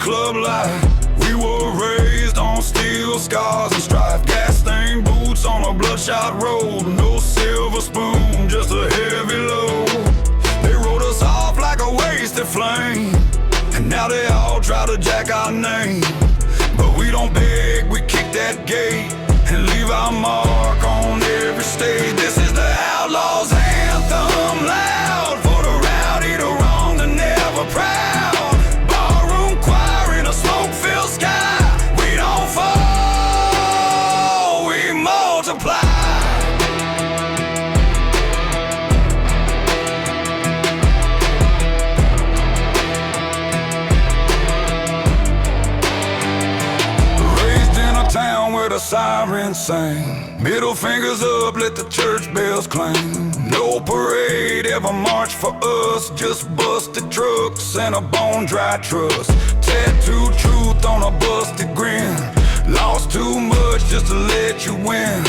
club life. We were raised on steel scars and strife, gas-stained boots on a bloodshot road. No silver spoon, just a heavy load. They wrote us off like a wasted flame, and now they all try to jack our name. But we don't beg, we kick that gate and leave our mark on every stage. This is the Outlaws Anthem, loud for the rowdy, the wrong, the never proud. Barroom choir in a smoke-filled sky. We don't fall, we multiply. The sirens sang, middle fingers up, let the church bells clang. No parade ever marched for us, just busted trucks and a bone-dry trust. Tattooed truth on a busted grin, lost too much just to let you win.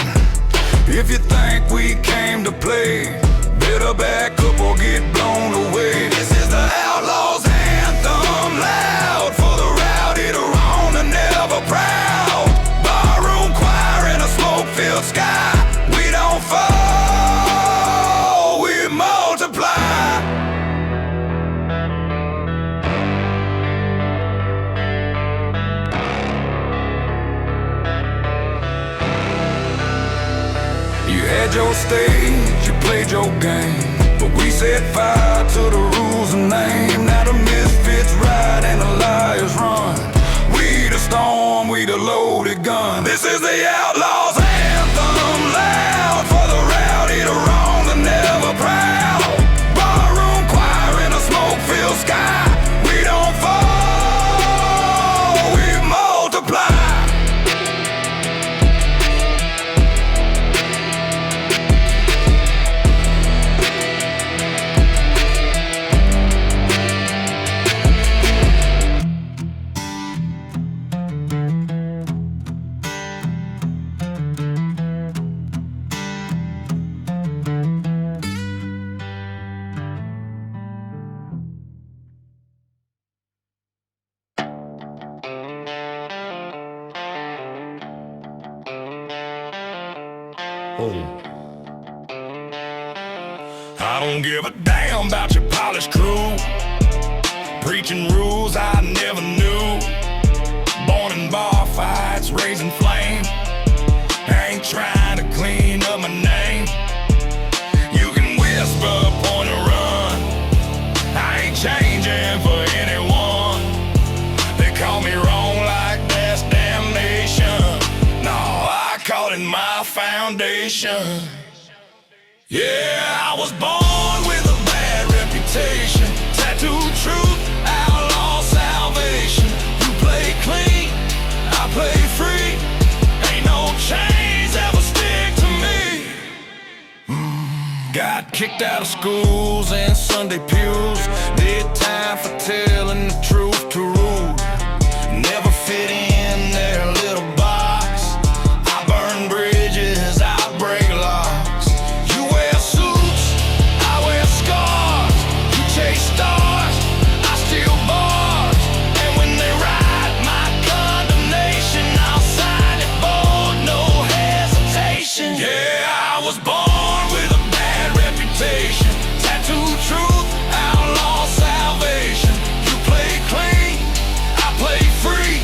If you think we came to play, better back up or get blown away. This is the Outlaws Anthem, loud for the rowdy, the wrong, the never proud. Smoke-filled sky, we don't fall, we multiply. You had your stage, you played your game, but we set fire to the rules and name. Now the misfits ride and the liars run. We the storm, we the loaded gun. This is the Outlaws Anthem, loud for the rowdy, the wrong, the never proud. Barroom choir in a smoke-filled sky. We don't fall, we multiply. I don't give a damn about your polished crew, preaching rules I never knew. Born in bar fights, raising flame. I ain't trying to clean up my name. You can whisper, point and run. I ain't changing for anyone. They call me wrong like that's damnation. No, I call it my foundation. Yeah, I was born with a bad reputation. Tattooed truth, outlaw salvation. You play clean, I play free. Ain't no chains ever stick to me. Got kicked out of schools and Sunday pews. Did time for telling the truth to rule. Never fit in their little box. I burn bridges, I break locks. Stars, I steal bars, and when they write my condemnation, I'll sign it bold, no hesitation. Yeah, I was born with a bad reputation. Tattooed truth, outlaw salvation. You play clean, I play free.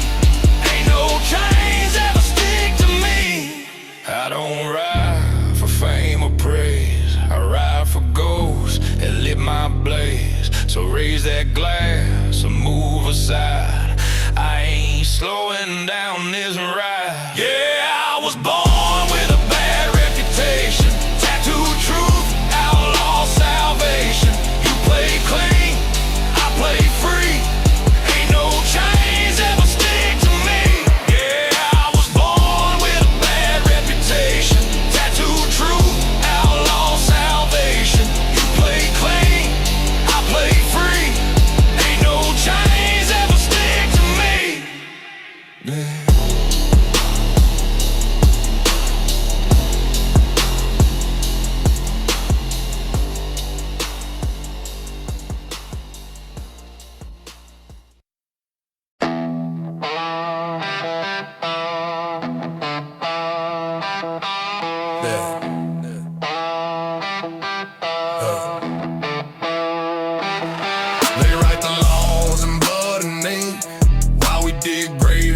Ain't no chains ever stick to me. I don't ride for fame or praise. I ride for ghosts that lit my blaze. So raise that glass or move aside. I ain't slowing down this ride. Yeah, I was born with a bad reputation. Tattooed truth, outlaw salvation. You play clean, I play free. Ain't no chains ever stick to me. Yeah, I was born with a bad reputation. Tattooed truth, outlaw salvation. You play clean, I play free. Ain't no chains ever stick to me. Yeah.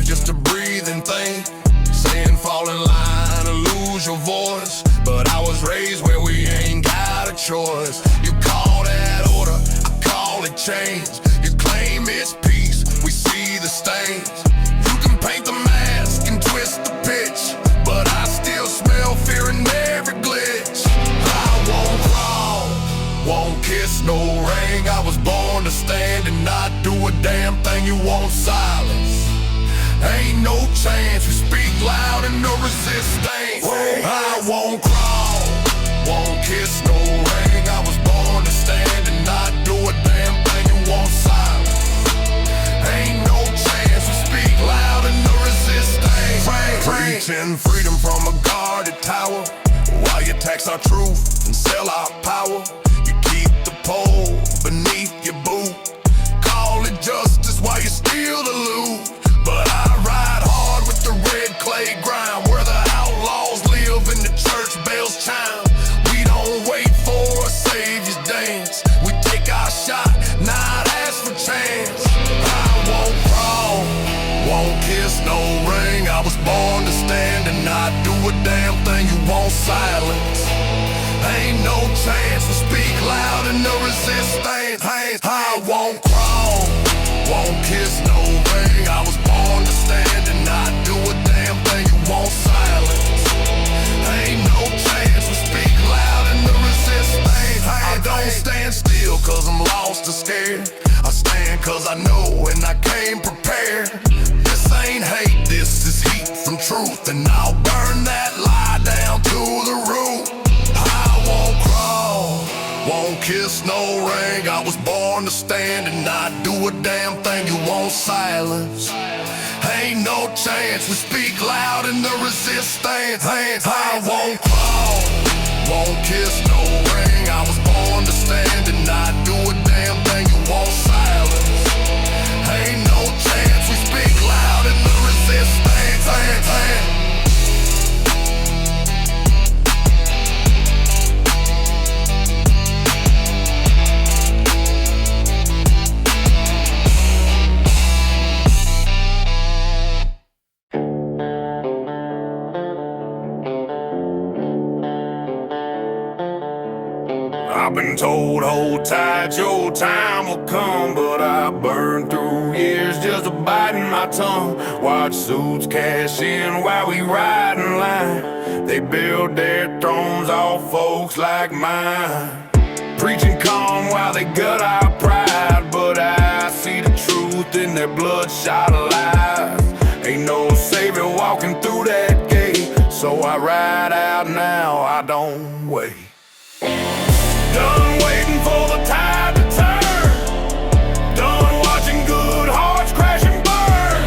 is just a breathing thing, saying fall in line or lose your voice. But I was raised where we ain't got a choice. You call that order, I call it change. You claim it's peace, we see the stains. You can paint the mask and twist the pitch, but I still smell fear in every glitch. I won't crawl, won't kiss no ring. I was born to stand and not do a damn thing you won't silence. Ain't no chance, we speak loud and no resistance. I won't crawl, won't kiss no ring. I was born to stand and not do a damn thing you won't silence. Ain't no chance, we speak loud and no resistance. Preaching freedom from a guarded tower, while you tax our truth and sell our power. You keep the pole beneath your boot, call it justice while you steal the loot. But I ride hard with the red clay grind, where the outlaws live and the church bells chime. We don't wait for a savior's dance, we take our shot, not ask for chance. I won't crawl, won't kiss no ring. I was born to stand and not do a damn thing you won't silence. Ain't no chance, we speak loud and no resistance. I won't crawl, won't kiss no ring. I was born to stand and not do a damn thing you won't silence. Ain't no chance, we speak loud and no resistance. I don't stand still cause I'm lost or scared. I stand cause I know and I came prepared. This ain't hate, this is heat from truth, and I'll burn that lie down to the root. I won't crawl, won't kiss no ring. I was born to stand and not do a damn thing you won't silence. Ain't no chance, we speak loud in the resistance. I won't crawl, won't kiss no ring. I was born to stand and not do a damn thing you won't silence. Ain't no chance, we speak loud in the resistance. I've been told, hold tight, your time will come, but I burned through years just biting my tongue. Watch suits cash in while we ride in line. They build their thrones off folks like mine, preaching calm while they gut our pride. But I see the truth in their bloodshot lies. Ain't no savior walking through that gate, so I ride out now, I don't wait. Done waiting for the tide to turn, done watching good hearts crash and burn.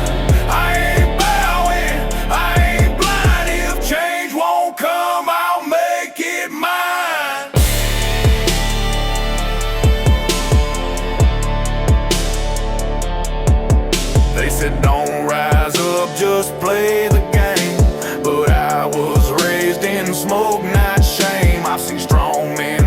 I ain't bowing, I ain't blind. If change won't come, I'll make it mine. They said don't rise up, just play the game, but I was raised in smoke, not shame. I've seen strong men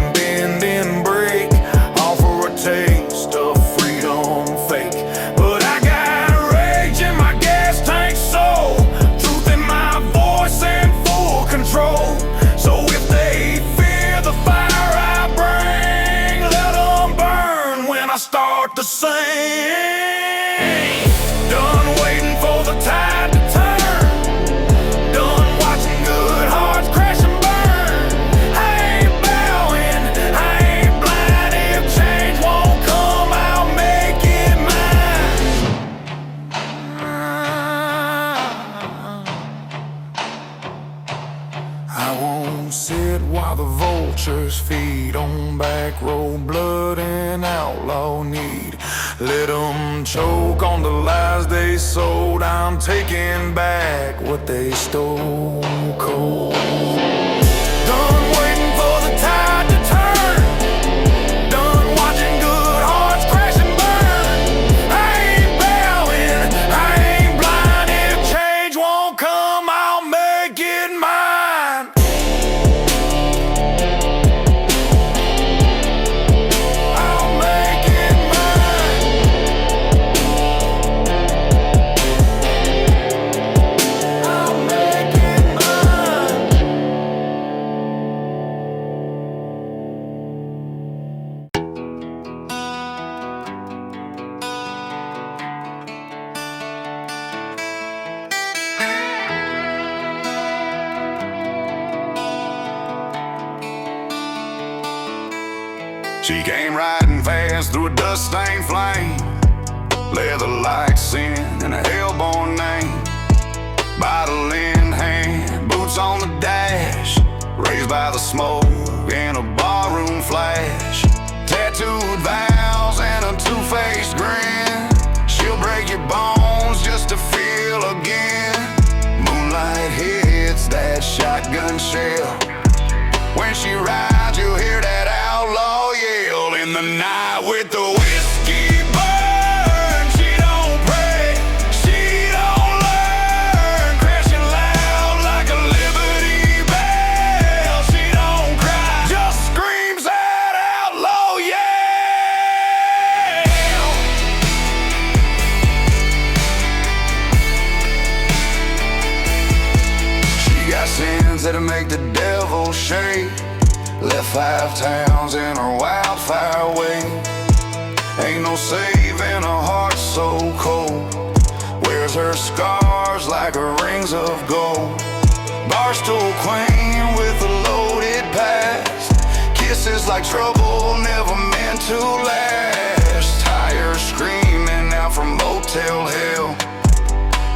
break, offer a taste of freedom fake. But I got rage in my gas tank soul, truth in my voice and full control. So if they fear the fire I bring, let them burn when I start to sing. Done waiting for the tide to turn, done watching good hearts crash and burn. I ain't bowing, I ain't blind. If change won't come, I'll make it mine. I won't sit while the vultures feed on back row blood and outlaw need. Let them choke on the lies they sold. I'm taking back what they stole cold. Done waiting for the tide to turn, done watching good hearts crash and burn. I ain't bowing, I ain't blind. If change won't come, I'll make it mine. I'll make it mine. She came riding fast through a dust-stained flame, leather lights in and a hellborn name. Bottle in hand, boots on the dash, raised by the smoke in a barroom flash. Tattooed vows and a two-faced grin. She'll break your bones just to feel again. Moonlight hits that shotgun shell. When she rides, you'll hear that outlaw yell. In the night with the whiskey burn, she don't pray, she don't learn. Crashing loud like a Liberty Bell. She don't cry, just screams that outlaw yell. She got sins that'll make the devil shake. Left 5 towns in her wildfire way. Ain't no saving a heart so cold. Wears her scars like her rings of gold. Barstool queen with a loaded past. Kisses like trouble never meant to last. Tires screaming out from motel hell.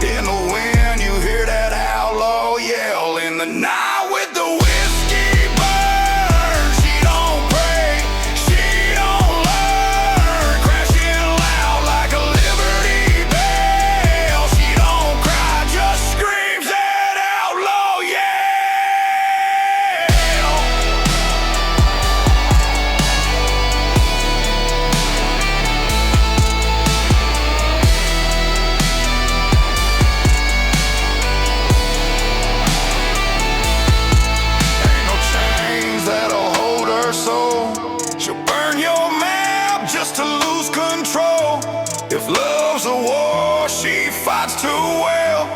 In the wind you hear that outlaw yell. In the night with the whiskey burn, she don't pray, she don't learn. Crashing loud like a Liberty Bell. She don't cry, just screams that outlaw yell. Ain't no chains that'll hold her soul. She'll burn your map just to lose control. If love's a war, she fights too well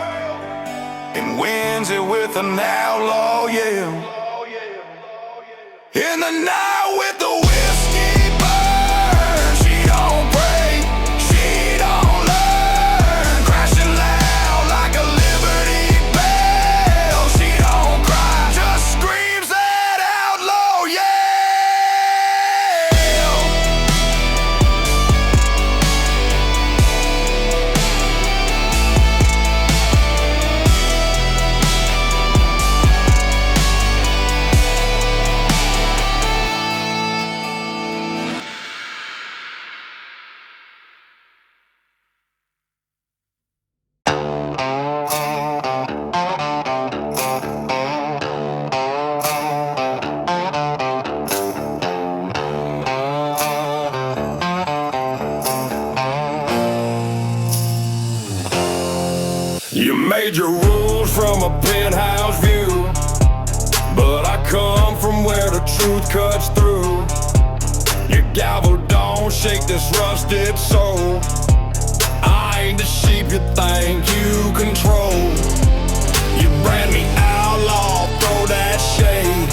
and wins it with an outlaw yell. In the night with the whiskey burn, she don't pray, she don't learn. Crashing loud like a Liberty Bell. She don't cry, just screams that outlaw yell. You made your rules from a penthouse view, but I come from where the truth cuts through. Your gavel don't shake this rusted soul. I ain't the sheep you think you control. You brand me outlaw, throw that shade,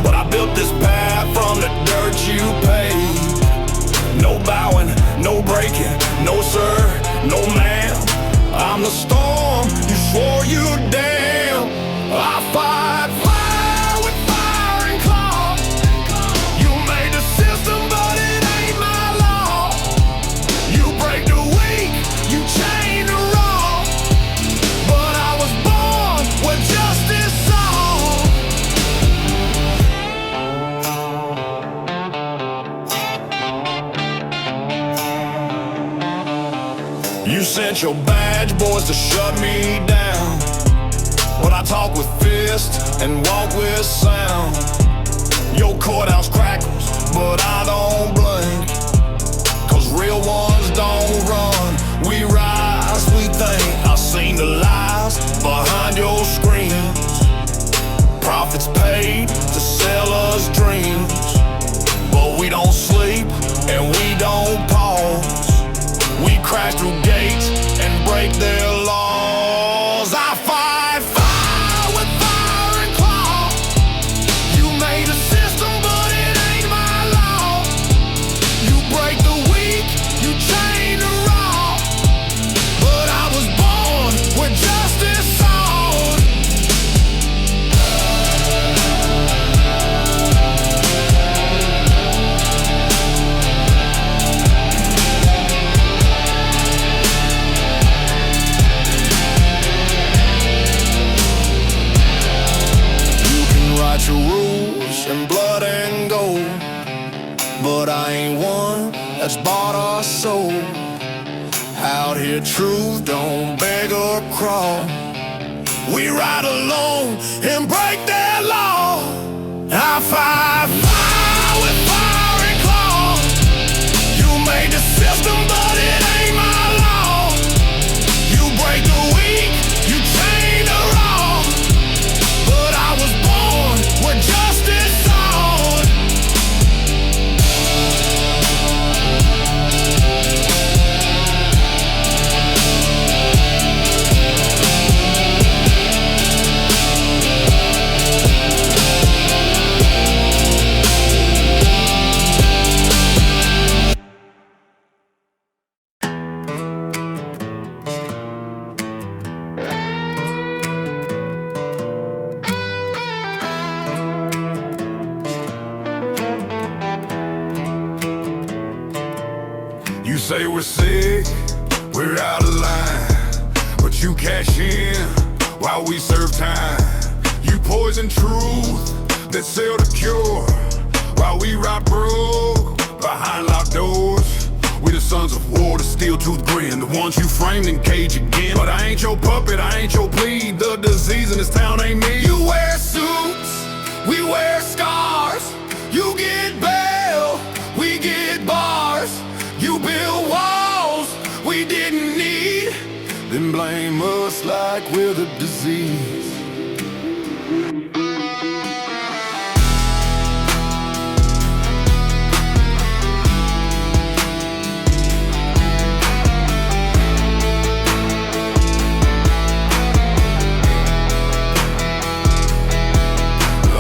but I built this path from the dirt you paid. No bowing, no breaking, no sir, no ma'am. I'm the storm you swore you'd dam. I fight fire with fire and claw. You made the system, but it ain't my law. You break the weak, you chain the raw. But I was born with justice song. You sent your badge boys to shut me down, but I talk with fist and walk with sound. Your courthouse crackles, but I don't blink, 'cause real ones don't run. We rise, we think. I've seen the lies behind your screens. Profits paid to sell us dreams, but we don't sleep and we don't pause. We crash through gates and break their laws. I fight fire with fire and claw. You made a system, but it ain't my law. You break the weak, you chain the raw. ain't one that's bought our soul. Out here truth don't beg or crawl. We ride alone and break their law. I fight fire with fire and claw. You made the system but it ain't my law. You break the weak, you chain the raw. But I was born with justice on. You say we're sick, we're out of line, but you cash in while we serve time. You poison truth that sell the cure while we rot broke behind locked doors. We the sons of war, the steel-toothed grin, the ones you framed and cage again. But I ain't your puppet, I ain't your plead. The disease in this town ain't me. You wear suits, we wear scars. You get bail, we get bars. You build walls we didn't need, then blame us like we're the disease.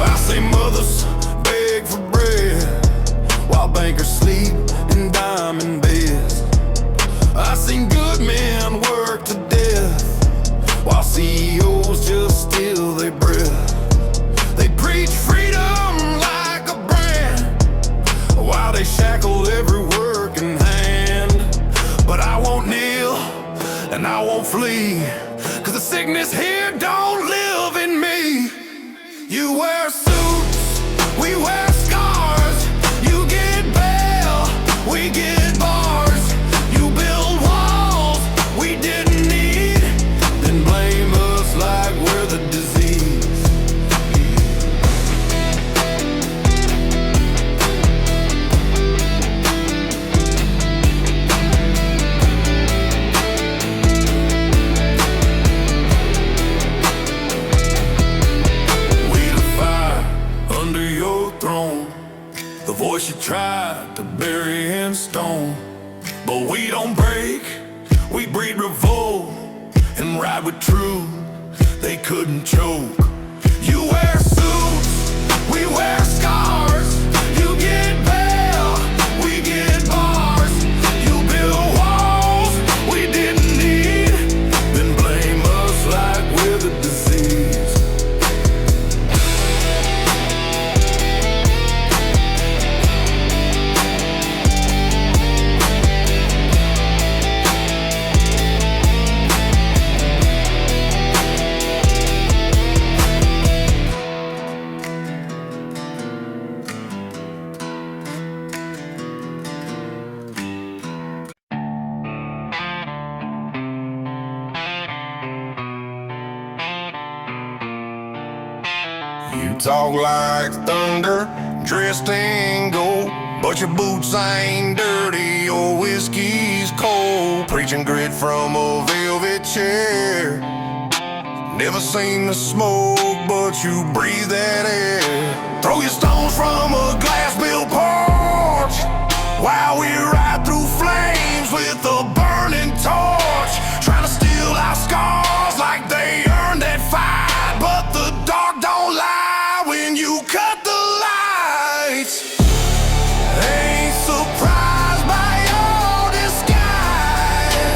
I say mothers beg for bread while bankers sleep in diamond beds. I seen good men work to death while CEOs just steal their breath. They preach freedom like a brand while they shackle every working hand. But I won't kneel and I won't flee, 'cause the sickness here don't live in me. You wear suits, we wear scars. You get bail, we get bars. You build walls we didn't need, then blame us like we're the disease. We the fire under your throne, the voice you tried to bury in stone. But we don't break, we breed revolt and ride with truth they couldn't choke. You wear suits, we wear scars. You get bail, we get bars. You build walls we didn't need, then blame us like we're the disease. You talk like thunder, dressed in gold, but your boots ain't dirty, your whiskey's cold. Preaching grit from a velvet chair. Never seen the smoke, but you breathe that air. Throw your stones from a glass-built porch while we ride through flames with a burning torch. Trying to steal our scars like they earned that fight, but the dark don't lie when you cut the lights. Ain't surprised by your disguise.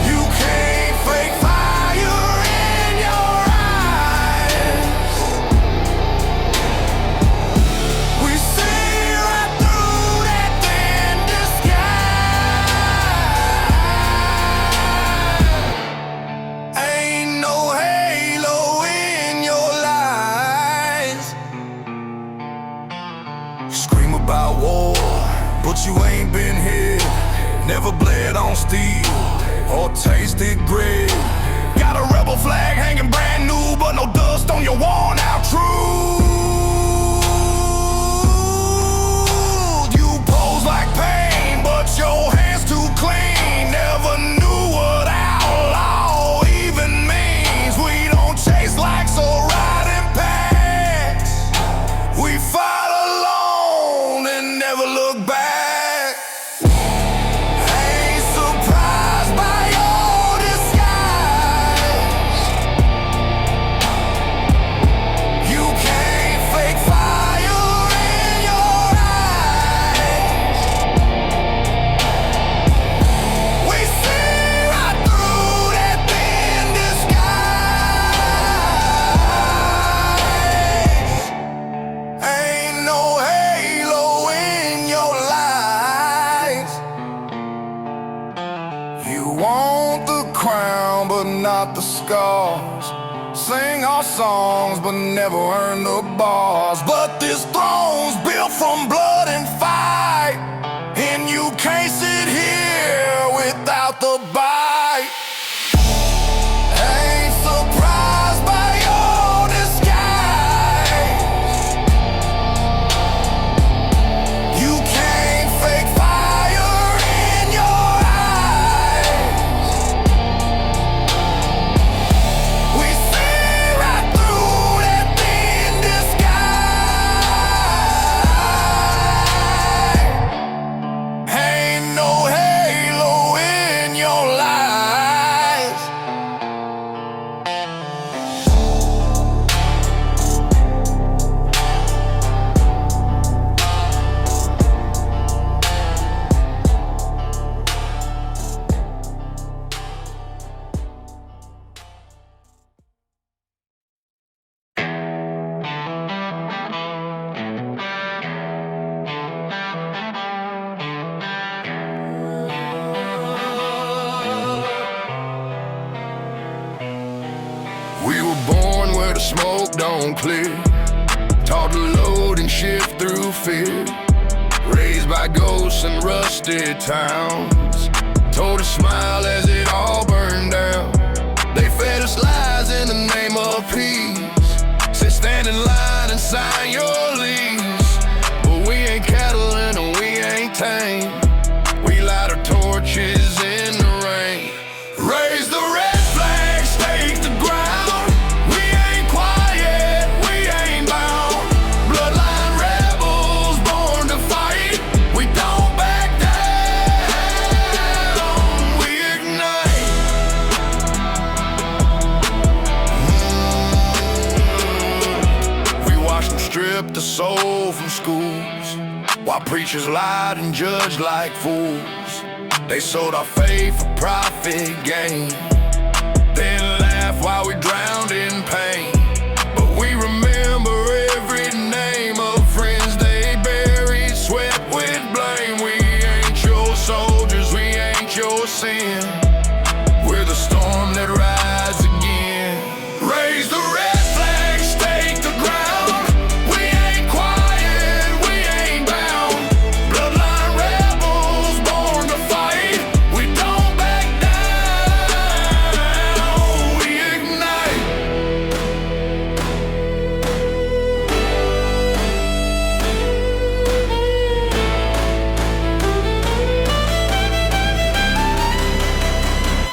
You can't fake fire in your eyes. We see right through that thing. steel or tasted grit. Got a rebel flag hanging brand new, but no dust on your worn out truth. You pose like pain, but your hands too clean. Never knew what outlaw even means. We don't chase likes or ride in packs. We fight alone and never look back. Not the scars. Sing our songs but never earn the bars. But this throne's built from blood and fight, and you can't sit here without the bite. Ain't surprised by your disguise. You can't fake fire in your eyes. We see right through that thin disguise. Ain't no halo in your lies. We were born where the smoke don't clear, taught to load and shift through fear, raised by ghosts and rusted towns, told to smile as it all burned down. They fed us lies in the name of peace, said stand in line and sign your lease. But we ain't cattle and we ain't tame. We light our torches in the rain. Raise the red flag, stake the ground. We ain't quiet, we ain't bound. Bloodline rebels born to fight. We don't back down. We ignite. We watch them strip the soul from schools, while preachers lied and judged like fools. They sold our faith for profit gain, then laugh while we drowned in pain. But we remember every name of friends they buried, swept with blame. We ain't your soldiers, we ain't your sin. We're the storm that rides again. Raise the red flag, stake the ground. We ain't quiet, we ain't bound. Bloodline rebels born to fight. We don't back down. We ignite.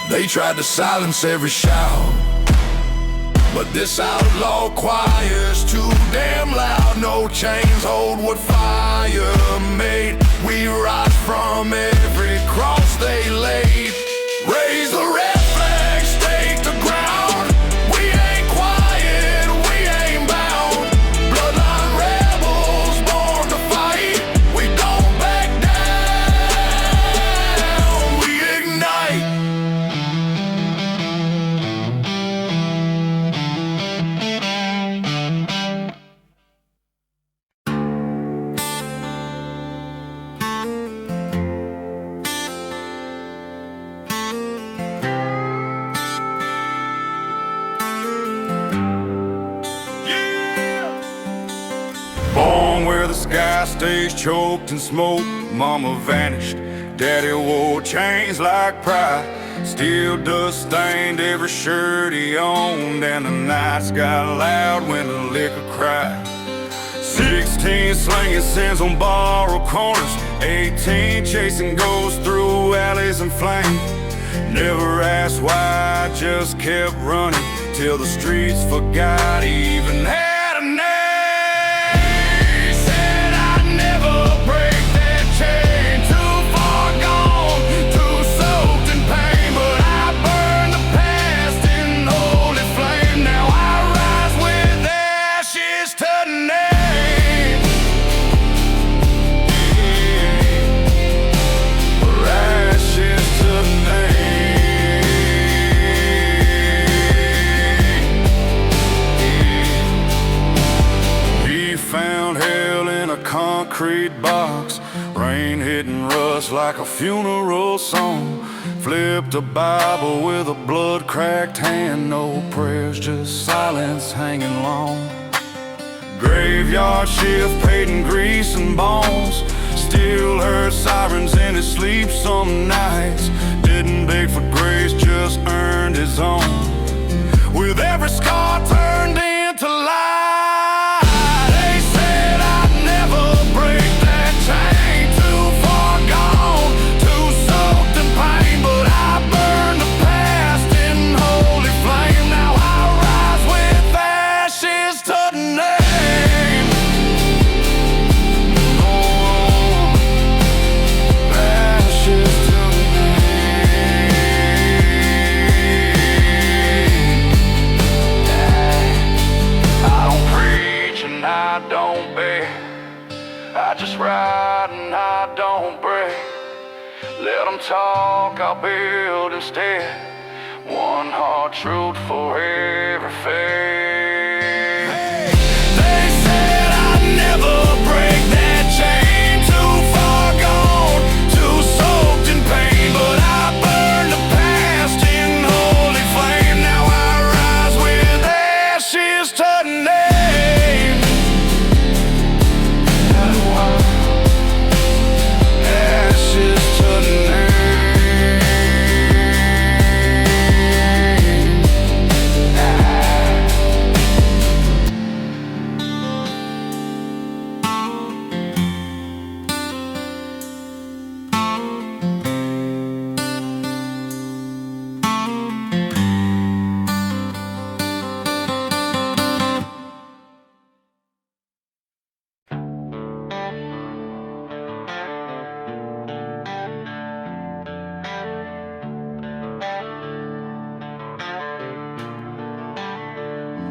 They tried to silence every shout, but this outlaw choir's too damn loud. No chains hold what fire made. We rise from every cross they laid. Raise the red flag, stake the ground. We ain't quiet, we ain't bound. Bloodline rebels born to fight. We don't back down. We ignite. Born where the sky stays choked in smoke. Mama vanished, Daddy wore chains like pride, still dust stained every shirt he owned, and the nights got loud when the liquor cried. 16 slinging sins on borrowed corners, 18 chasing ghosts through alleys and flames. Never asked why, I just kept running till the streets forgot he even had a name. Said I'd never break that chain, too far gone, too soaked in pain, but I burned the past in holy flame. Now I rise with ashes to name. Ashes to name. He found hell in a concrete box, rain hitting rust like a funeral song. Flipped a Bible with a blood-cracked hand, no prayers, just silence hanging long. Graveyard shift paid in grease and bones, still heard sirens in his sleep some nights. Didn't beg for grace, just earned his own, with every scar turned into light. They said I'd never break that chain, too far gone, too soaked in pain, but I burned the past in holy flame. Now I rise with ashes to name. Oh, ashes to I don't beg, I just ride and I don't break. Let them talk, I'll build instead. One hard truth for every faith. They said I'd never break that chain, too far gone, too soaked in pain, but I burned the past in holy flame. Now I rise with ashes to name.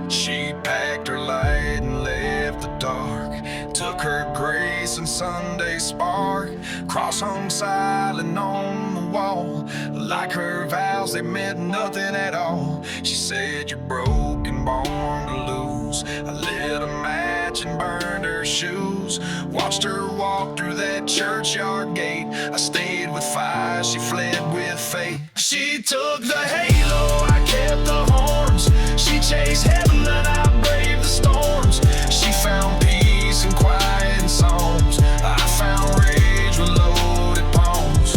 She packed her light and left the dark, took her grace and Sunday spark, cross hung silent on the wall, like her vows they meant nothing at all. She said, you're broken, born to lose. I lit a match and burned her shoes, watched her walk through that churchyard gate. I stayed with fire, she fled with fate. She took the halo, I kept the horns. She chased heaven and I braved the storms. She found peace and quiet in songs. I found rage with loaded palms.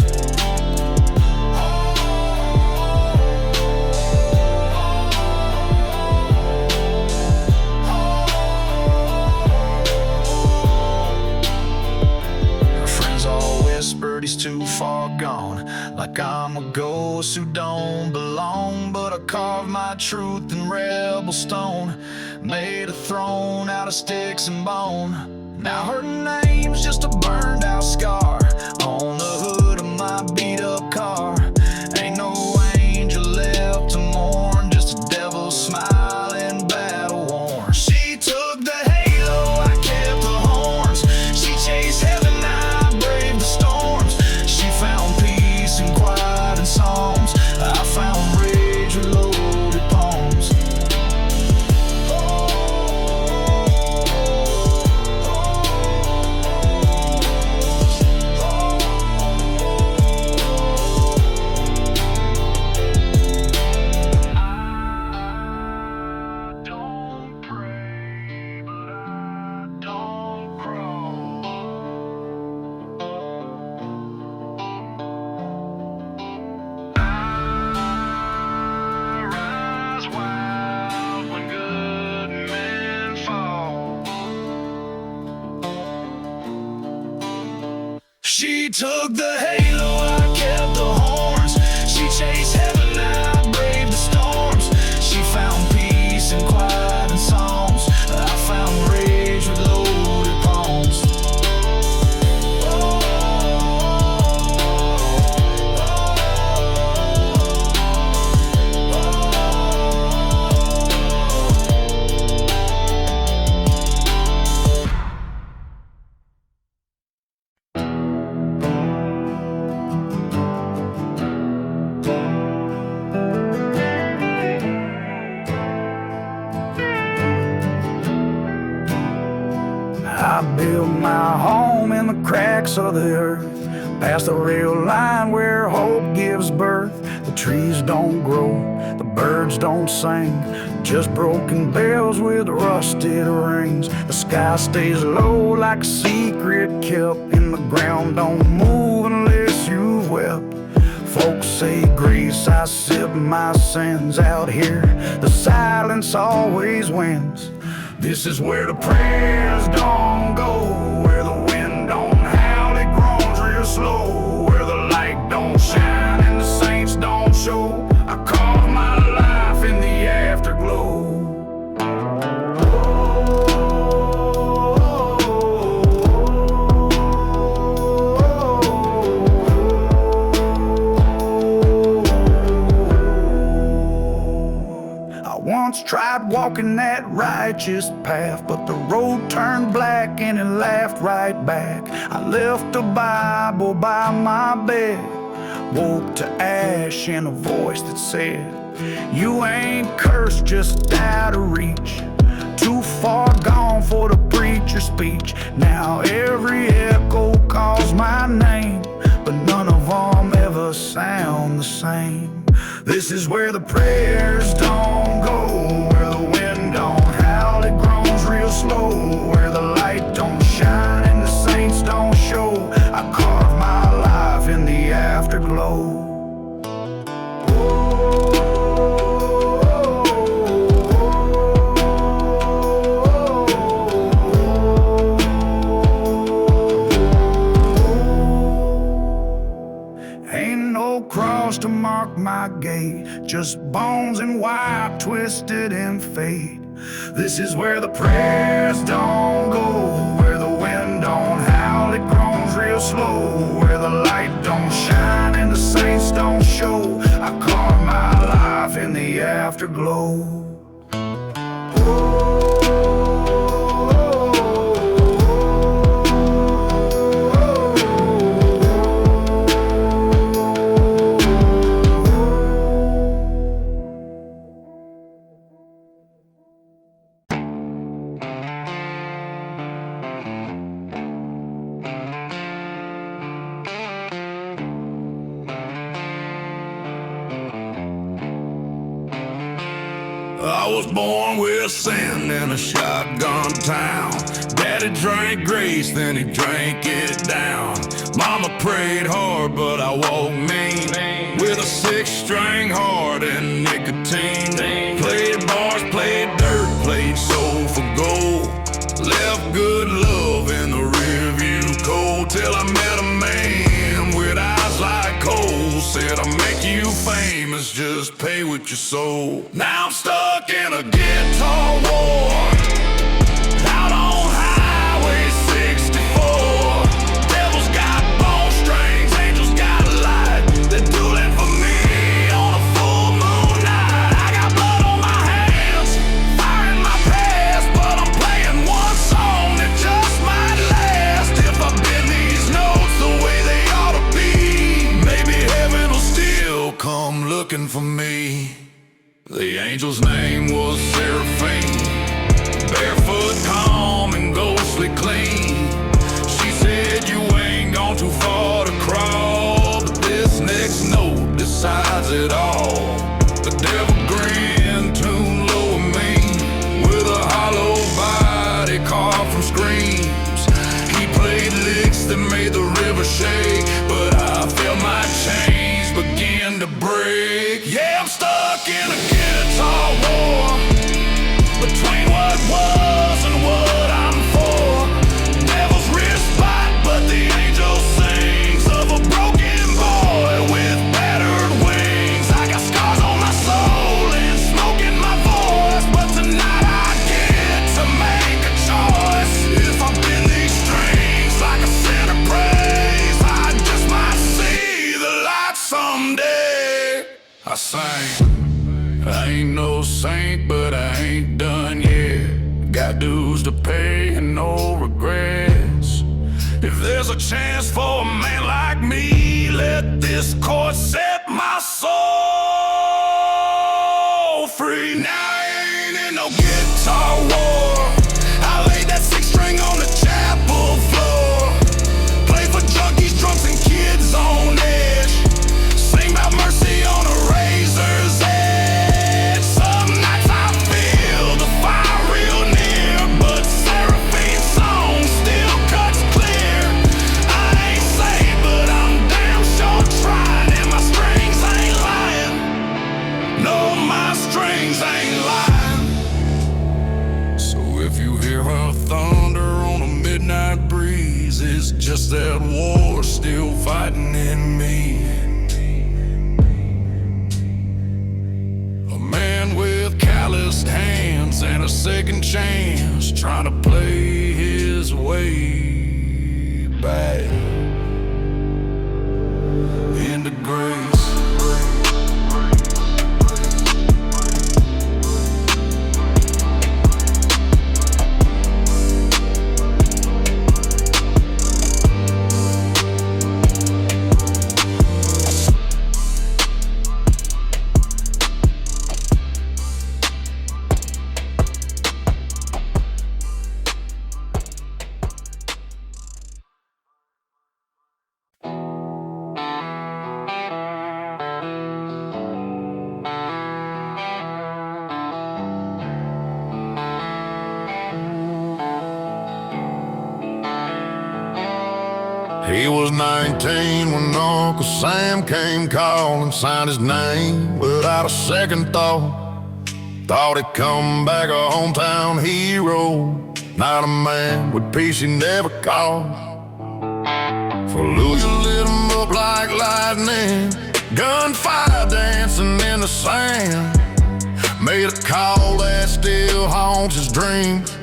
Her friends all whispered he's too far gone, like I'm a ghost who don't belong. But I carved my truth in rebel stone, made a throne out of sticks and bone. Now her name's just a burned out scar on the hood of my beat up car. Ain't no angel left to mourn, just a devil smiling battle worn. She took the halo, I kept the horns. She chased heaven, I braved the storms. She found peace and quiet in psalms. I found rage with loaded palms. She took the halo, I kept the horns. She chased heaven, I braved the storms. She found peace and quiet and songs. I found rage with loaded palms. I built my home in the cracks of the earth, past the rail line where hope gives birth. The trees don't grow, the birds don't sing, just broken bells with rusted rings. The sky stays low like a secret kept, and the ground don't move unless you've wept. Folks say grace, I sip my sins. Out here, the silence always wins. This is where the prayers don't go, where the wind don't howl, it groans real slow, where the light don't shine and the saints don't show. I carve my life in the afterglow. Once tried walking that righteous path, but the road turned black and it laughed right back. I left a Bible by my bed, woke to ash and a voice that said, you ain't cursed, just out of reach, too far gone for the preacher's speech. Now every echo calls my name, but none of them ever sound the same. This is where the prayers don't go, where the wind don't howl, it groans real slow, where the light don't shine and the saints don't show. I carve my life in the afterglow. Cross to mark my gate, just bones and white twisted and fade. This is where the prayers don't go, where the wind don't howl, it groans real slow, where the light don't shine and the saints don't show. I carve my life in the afterglow. I was born with sin in a shotgun town. Daddy drank grace, then he drank it down. Mama prayed hard, but I walked mean, with a 6-string heart and nicotine. Played bars, played dirt, played soul for gold. Left good love in the rearview cold, till I met a man with eyes like coal. Said I'll make you famous, just pay with your soul. Now I'm stuck in a guitar war, out on Highway 64. Devil's got bone strings, angels got light. They're dueling for me on a full moon night. I got blood on my hands, fire in my past, but I'm playing one song that just might last. If I bend these notes the way they ought to be, maybe heaven will still come looking for me. The angel's name was Seraphine, barefoot, calm, and ghostly clean. She said, you ain't gone too far to crawl, but this next note decides it all. The devil grinned, tuned low and mean, with a hollow body carved from screams. He played licks that made the river shake, but I felt my chains begin to break. Yeah, I'm stuck in a guitar war, between what was and what I'm for. Devil's wrist spot, but the angel sings. I ain't no saint, but I ain't done yet. Got dues to pay and no regrets. If there's a chance for a man like me, let this chord set my soul free. Now I ain't in no guitar war. I laid that six string on the chapel floor. Play for junkies, drunks, and kids on edge. Sing about mercy on a razor's edge. Some nights I feel the fire real near, but Seraphine song still cuts clear. I ain't saved, but I'm damn sure trying, and my strings ain't lying. No, my strings ain't lying. So if you hear a thunder on a midnight breeze, it's just that war still fighting in me. A man with calloused hands and a second chance, trying to play his way back into grace. He was 19 when Uncle Sam came calling, signed his name without a second thought. Thought he'd come back a hometown hero, not a man with peace he never called. For Louis lit him up like lightning, gunfire dancing in the sand. Made a call that still haunts his dreams,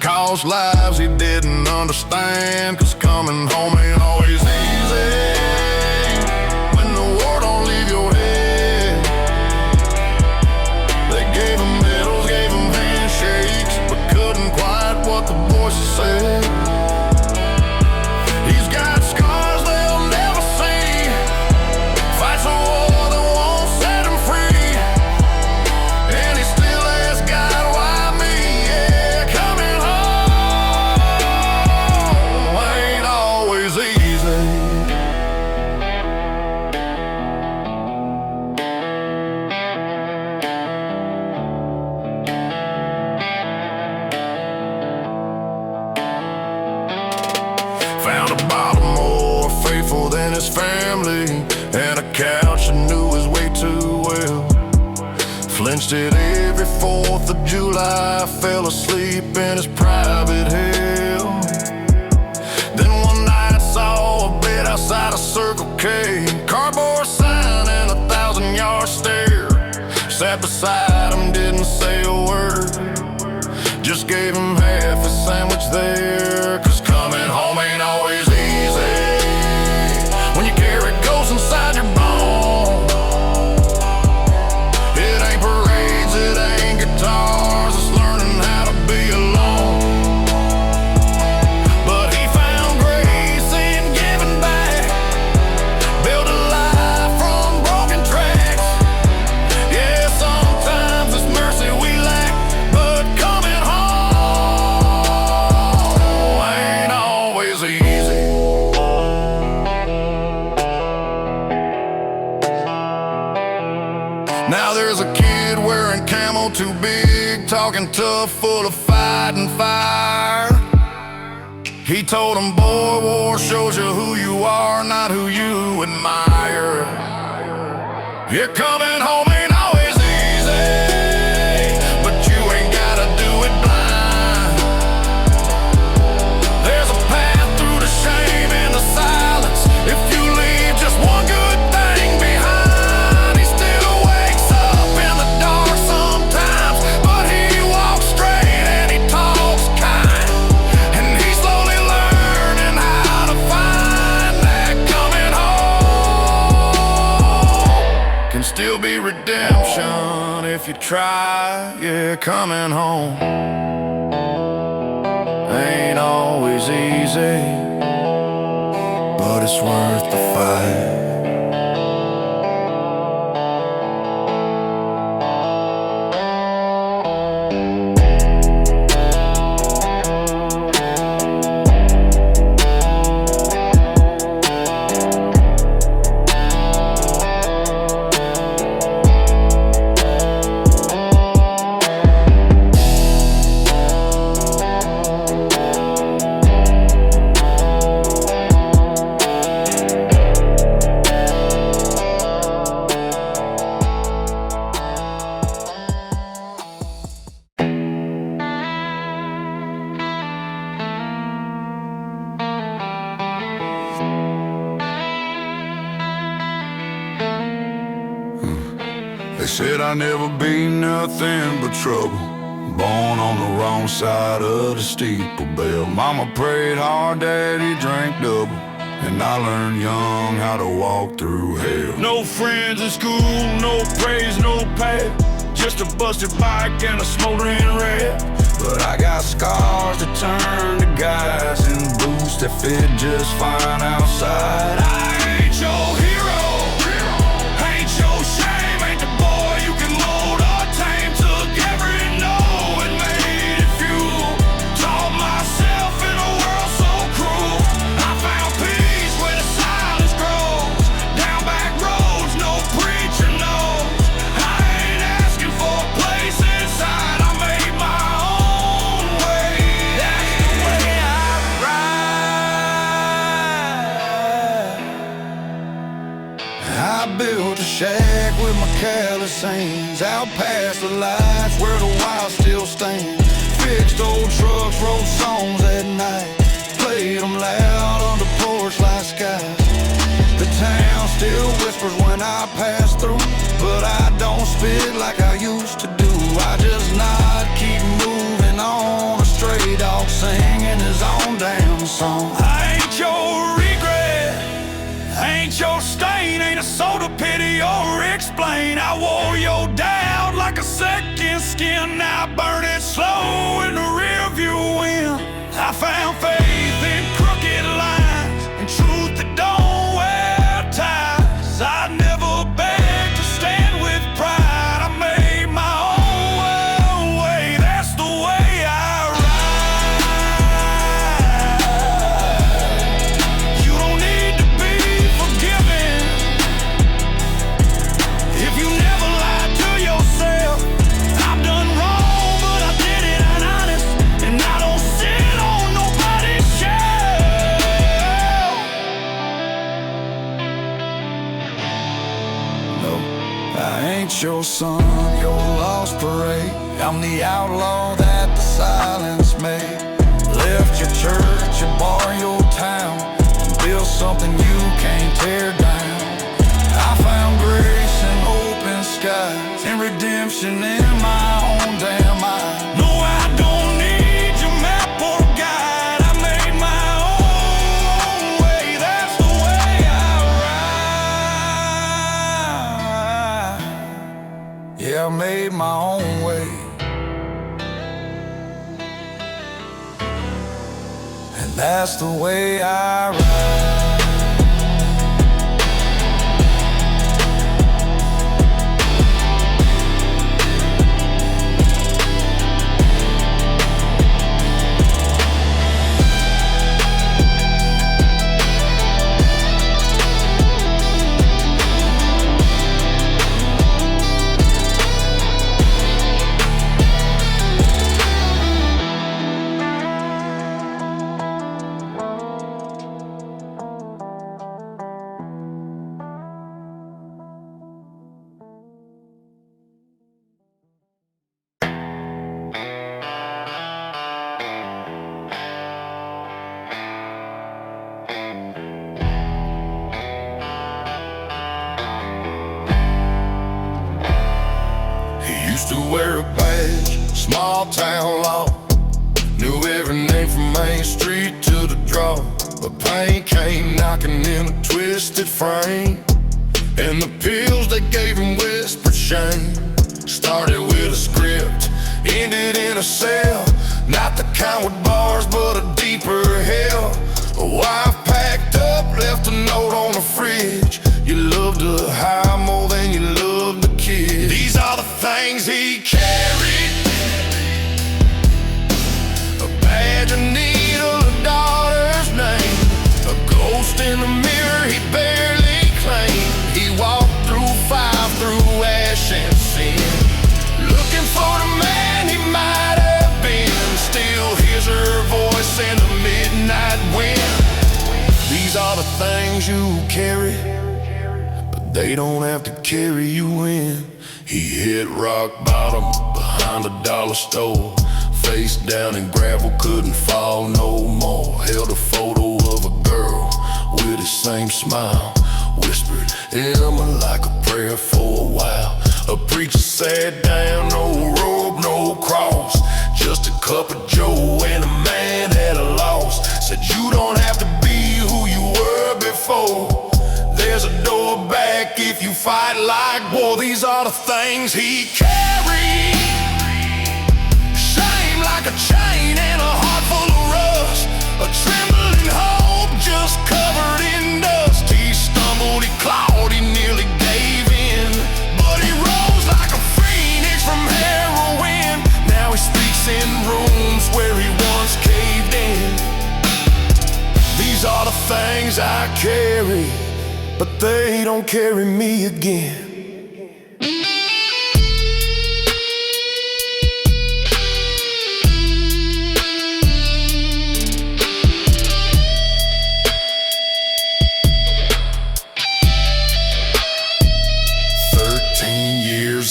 cost lives he didn't understand. Cause coming home ain't always easy when the war don't leave your head. They gave him medals, gave him handshakes, but couldn't quiet what the voices said. He's got scars they'll never see, fights a war that won't set him free, and he still asks God, why me? Yeah, coming home ain't always easy. Found a bottle more faithful than his family, and a couch that knew his way too well. Flinched it every 4th of July, fell asleep in his private hell. Then one night saw a bed outside a Circle K, cardboard sign and a 1,000-yard stare. Sat beside him, didn't say a word, just gave him half his sandwich there. Cause coming home ain't always easy when you carry ghosts inside your bones. It ain't parades, it ain't guitars, it's learning how to be alone. But he found grace in giving back, built a life from broken tracks. Yeah, sometimes it's mercy we lack, but coming home ain't always easy. Now there's a kid wearing camo too big, talking tough, full of fight and fire. He told him, boy, war shows you who you are, not who you admire. You're coming home ain't always easy, but you ain't gotta do it blind. There's a path through the shame and the silence. If you leave just one good thing behind, he still wakes up in the dark sometimes, but he walks straight and he talks kind, and he's slowly learning how to find that coming home can still be redemption on if you try, yeah, coming home ain't always easy, but it's worth the fight. They said I'd never be nothing but trouble, born on the wrong side of the steeple bell. Mama prayed hard, daddy drank double, and I learned young how to walk through hell. No friends in school, no praise, no pay, just a busted bike and a smoldering red. But I got scars that turn to guys and boots that fit just fine outside. I ain't your hero, ain't your shame, ain't the boy you can mold or tame. Took every no and made it fuel. Taught myself in a world so cruel. I found peace where the silence grows. Down back roads, no preacher knows. I ain't asking for a place inside. I made my own way. That's the way I ride. I built a shack with my callous hands, out past the lights where the wild still stands. Fixed old trucks, wrote songs at night, played them loud under porch light skies. The town still whispers when I pass through, but I don't spit like I used to do. I just nod, keep moving on. A stray dog singing his own damn song. I ain't your regret, ain't your stain, ain't a soul to pity or explain. I wore your doubt like a second skin. Now I burn it slow in the rearview wind. I found faith in crooked lines and truth that don't wear ties. I never begged to stand with pride. I made my own way. That's the way I ride. You don't need to be forgiven if you never lied to yourself. I've done wrong, but I did it honest, and I don't sit on nobody's shelf. No, I ain't your son, your lost parade. I'm the outlaw that the silence made. Left your church, you bar, your town, and built something you can't tear down. I found grace in open skies and redemption in my own damn mind. No, I don't need your map or guide. I made my own way. That's the way I ride. Yeah, I made my own way, and that's the way I ride. Used to wear a badge, small town law. Knew every name from Main Street to the draw. But pain came knocking in a twisted frame, and the pills they gave him whispered shame. Started with a script, ended in a cell. Not the kind with bars, but a deeper hell. A wife packed up, left a note on the fridge. You loved her high more than you loved the kid. These are the things he carried: a badge, a needle, a daughter's name, a ghost in the mirror he barely claimed. He walked through fire, through ash and sin, looking for the man he might have been. Still hears her voice in the midnight wind. These are the things you carry, but they don't have to carry you in. He hit rock bottom behind a dollar store, face down in gravel, couldn't fall no more. Held a photo of a girl with his same smile, whispered Emma like a prayer for a while. A preacher sat down, no robe, no cross, just a cup of joe and a man at a loss. Said you don't have to be who you were before. There's a door back if you fight like war. These are the things he carried: shame like a chain and a heart full of rust, a trembling hope just covered in dust. He stumbled, he clawed, he nearly gave in, but he rose like a phoenix from heroin. Now he speaks in rooms where he once caved in. These are the things I carry, but they don't carry me again.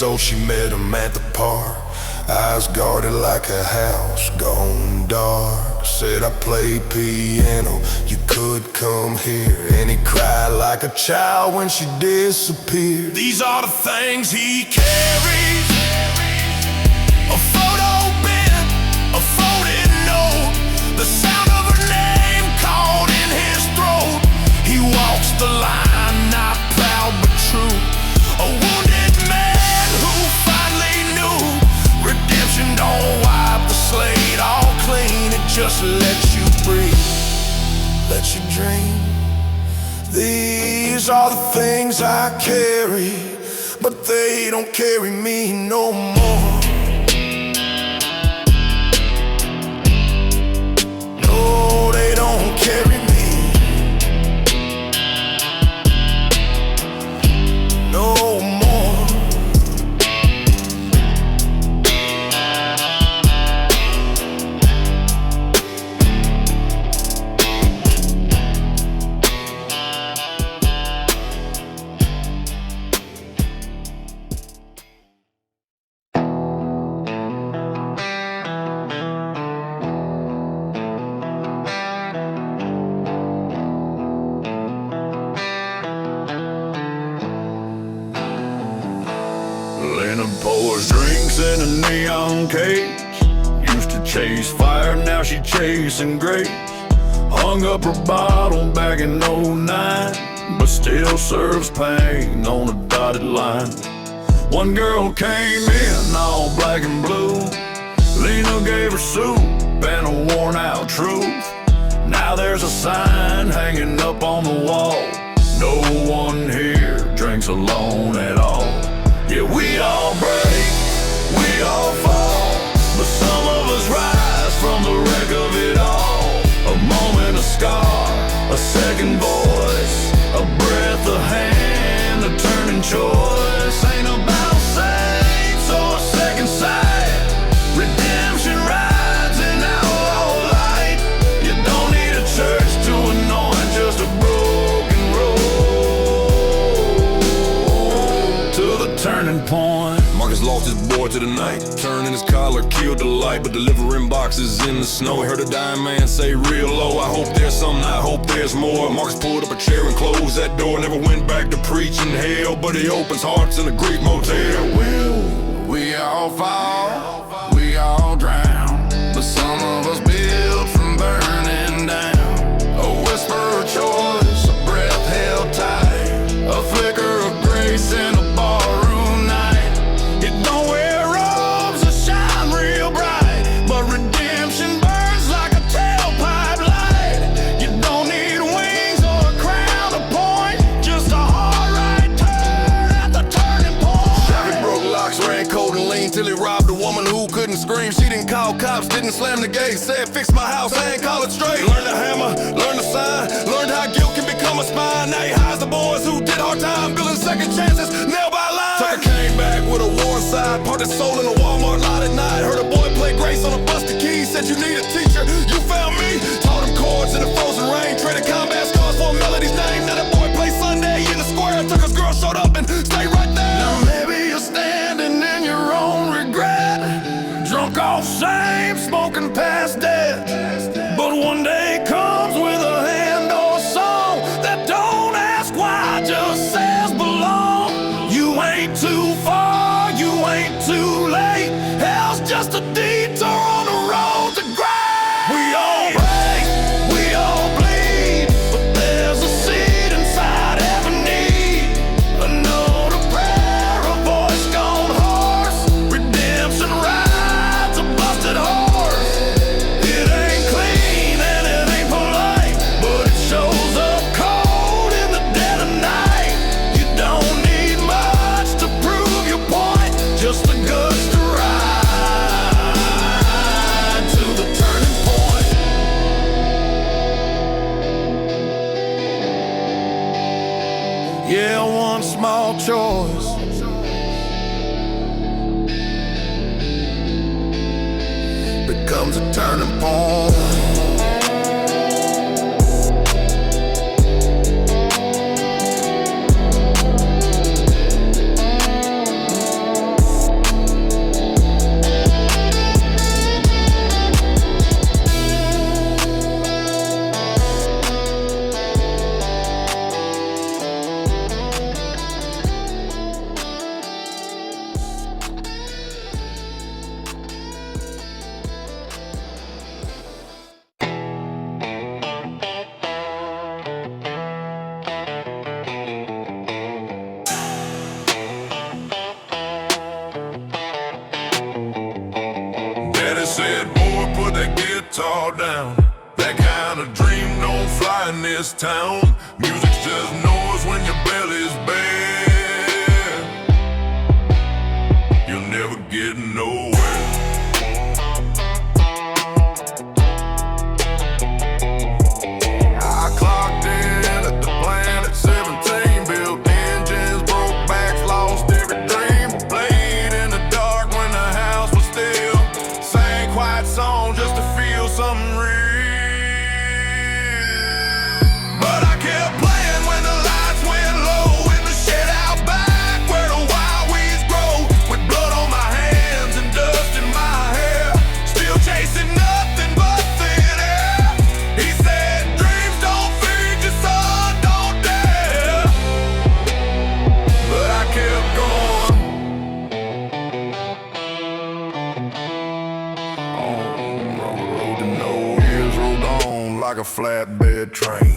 Old, she met him at the park, eyes guarded like a house gone dark. Said I played piano, you could come here. And he cried like a child when she disappeared. These are the things he carries: a photo bent, a folded note, the sound of her name called in his throat. He walks the line, not proud but true, a wounded man who finally knew redemption don't wipe the slate all clean. It just lets you breathe, lets you dream. These are the things I carry, but they don't carry me no more. No, they don't carry me no more. Pours drinks in a neon cage. Used to chase fire, now she chasing grapes. Hung up her bottle back in '09, but still serves pain on a dotted line. One girl came in all black and blue. Lena gave her soup and a worn out truth. Now there's a sign hanging up on the wall: no one here drinks alone at all. Yeah, we all break, we all fall, but some of us rise from the wreck of it all. A moment, a scar, a second voice, a breath, a hand, a turning choice. Ain't about saints or a second sight. Redemption rides in outlaw light. You don't need a church to anoint, just a broken road to the turning point. Marcus lost his boy to the night, turning his collar, killed the light, but delivering boxes in the snow. He heard a dying man say real low, I hope there's something, I hope there's more. Marcus pulled up a chair and closed that door. Never went back to preaching hell, but he opens hearts in a Greek motel. We all fall, we all drown, but some of us build from burning down. A whisper of choice, a breath held tight, a flicker of grace in a barroom night. It don't road and lean till he robbed a woman who couldn't scream. She didn't call cops, didn't slam the gate. Said fix my house, I ain't call it straight. Learned to hammer, learned to sign, learned how guilt can become a spine. Now he hides the boys who did hard time, building second chances, nailed by line. Tucker came back with a war inside, parked his soul in a Walmart lot at night. Heard a boy play Grace on a busted key, said you need a teacher, you found me. Taught him chords in the frozen rain, traded combat scars for a melody's name. Now that boy play Sunday in the square, Tucker's girl showed up and stayed right there. Now maybe you're standing in your own regret, drunk off shame, smoking past death. But one day comes with a hand or a song that don't ask why, just says belong. You ain't too far, you ain't too late. Hell's just a detour on the road to grace. We all break, we all bleed, but there's a seed inside every need. Another prayer, a voice gone hoarse. Redemption rides a busted horse. It ain't clean and it ain't polite, but it shows up cold in the dead of night. You don't need much to prove your point, just the guts to ride to the turning point. Yeah, one small choice becomes a turning point. Daddy said, boy, put that guitar down. That kind of dream don't fly in this town. Music's just noise when your belly's bare. You'll never get nowhere. I clocked in at the plant at 17, built engines, broke backs, lost every dream. Played in the dark when the house was still, sang quiet songs just to feel something real. But I kept playing when the lights went low in the shed out back where the wild weeds grow, with blood on my hands and dust in my hair, still chasing nothing but thin air. He said, dreams don't feed your son, don't dare. But I kept going on, road to nowhere's rolled on like a flatbed train.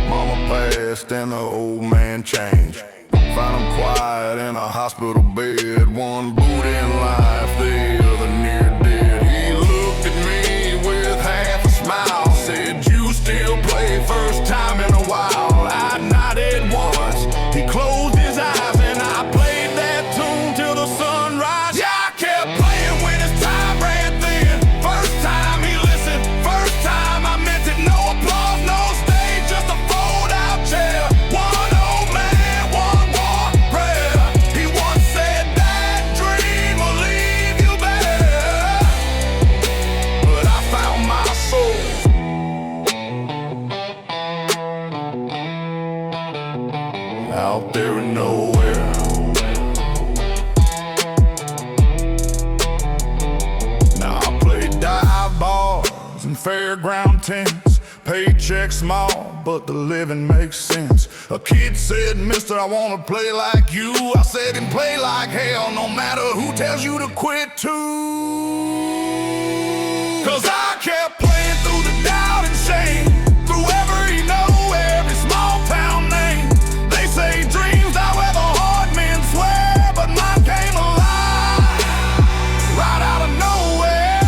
Mama passed and the old man changed. Found him quiet in a hospital bed, one boot in life, the other near dead. He looked at me with half a smile, said, you still play first time in a while. I nodded once, he closed his eyes, and I played that tune till the sunrise. Yeah, I kept playing when his time ran thin. First time he listened, first time I meant it. No applause, no stage, just a fold-out chair. One old man, one more prayer. He once said that dream will leave you bare. But I found my soul out there in nowhere. Now I play dive bars and fairground tents, paycheck small, but the living makes sense. A kid said, mister, I wanna play like you. I said, and play like hell, no matter who tells you to quit too. Cause I kept playing through the doubt and shame, through every no, every small town name. They say dreams die where the hard men swear, but mine came alive right out of nowhere.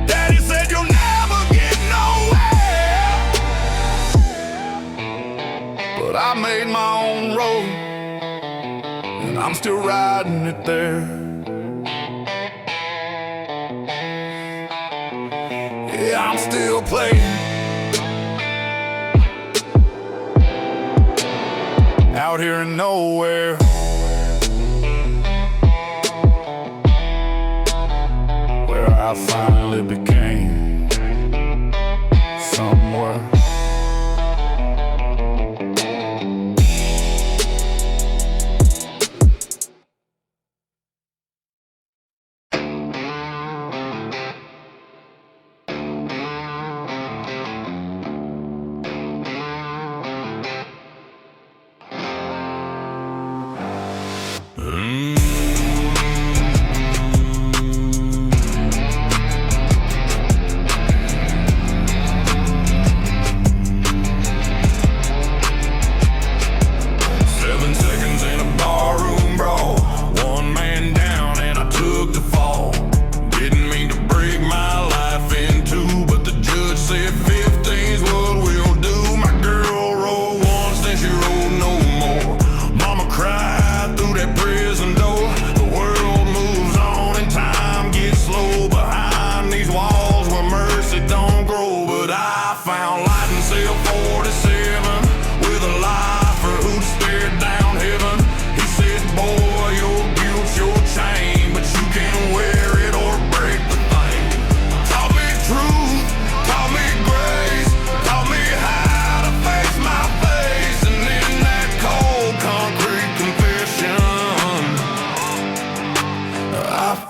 Daddy said you'll never get nowhere, but I made my own road, and I'm still riding. hiding it there. Yeah, I'm still playing out here in nowhere, where I finally became somewhere.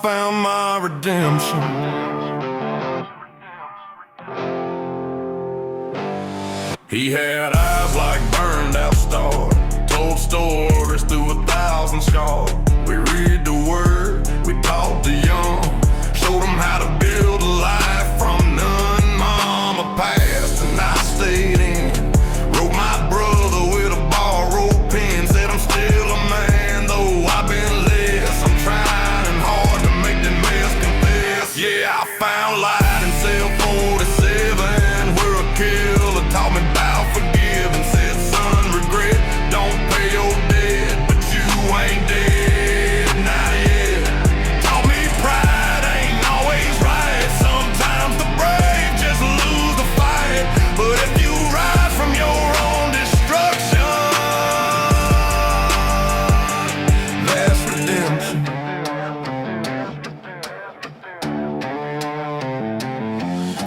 Found my redemption. He had eyes like burned out stars, told stories through 1,000 scars. We read the word, we taught the young, showed them how to build a life from none. Mama passed and I stayed in, wrote my brother with a borrowed pen, said I'm still a man though I've been less. I'm trying hard to make the mess confess. Yeah, I found light in cell 47, where a killer taught me about forgiving. Said, son, regret don't pay your debt, but you ain't dead, not yet. Taught me pride ain't always right. Sometimes the brave just lose the fight, but if you rise from your own destruction, that's redemption.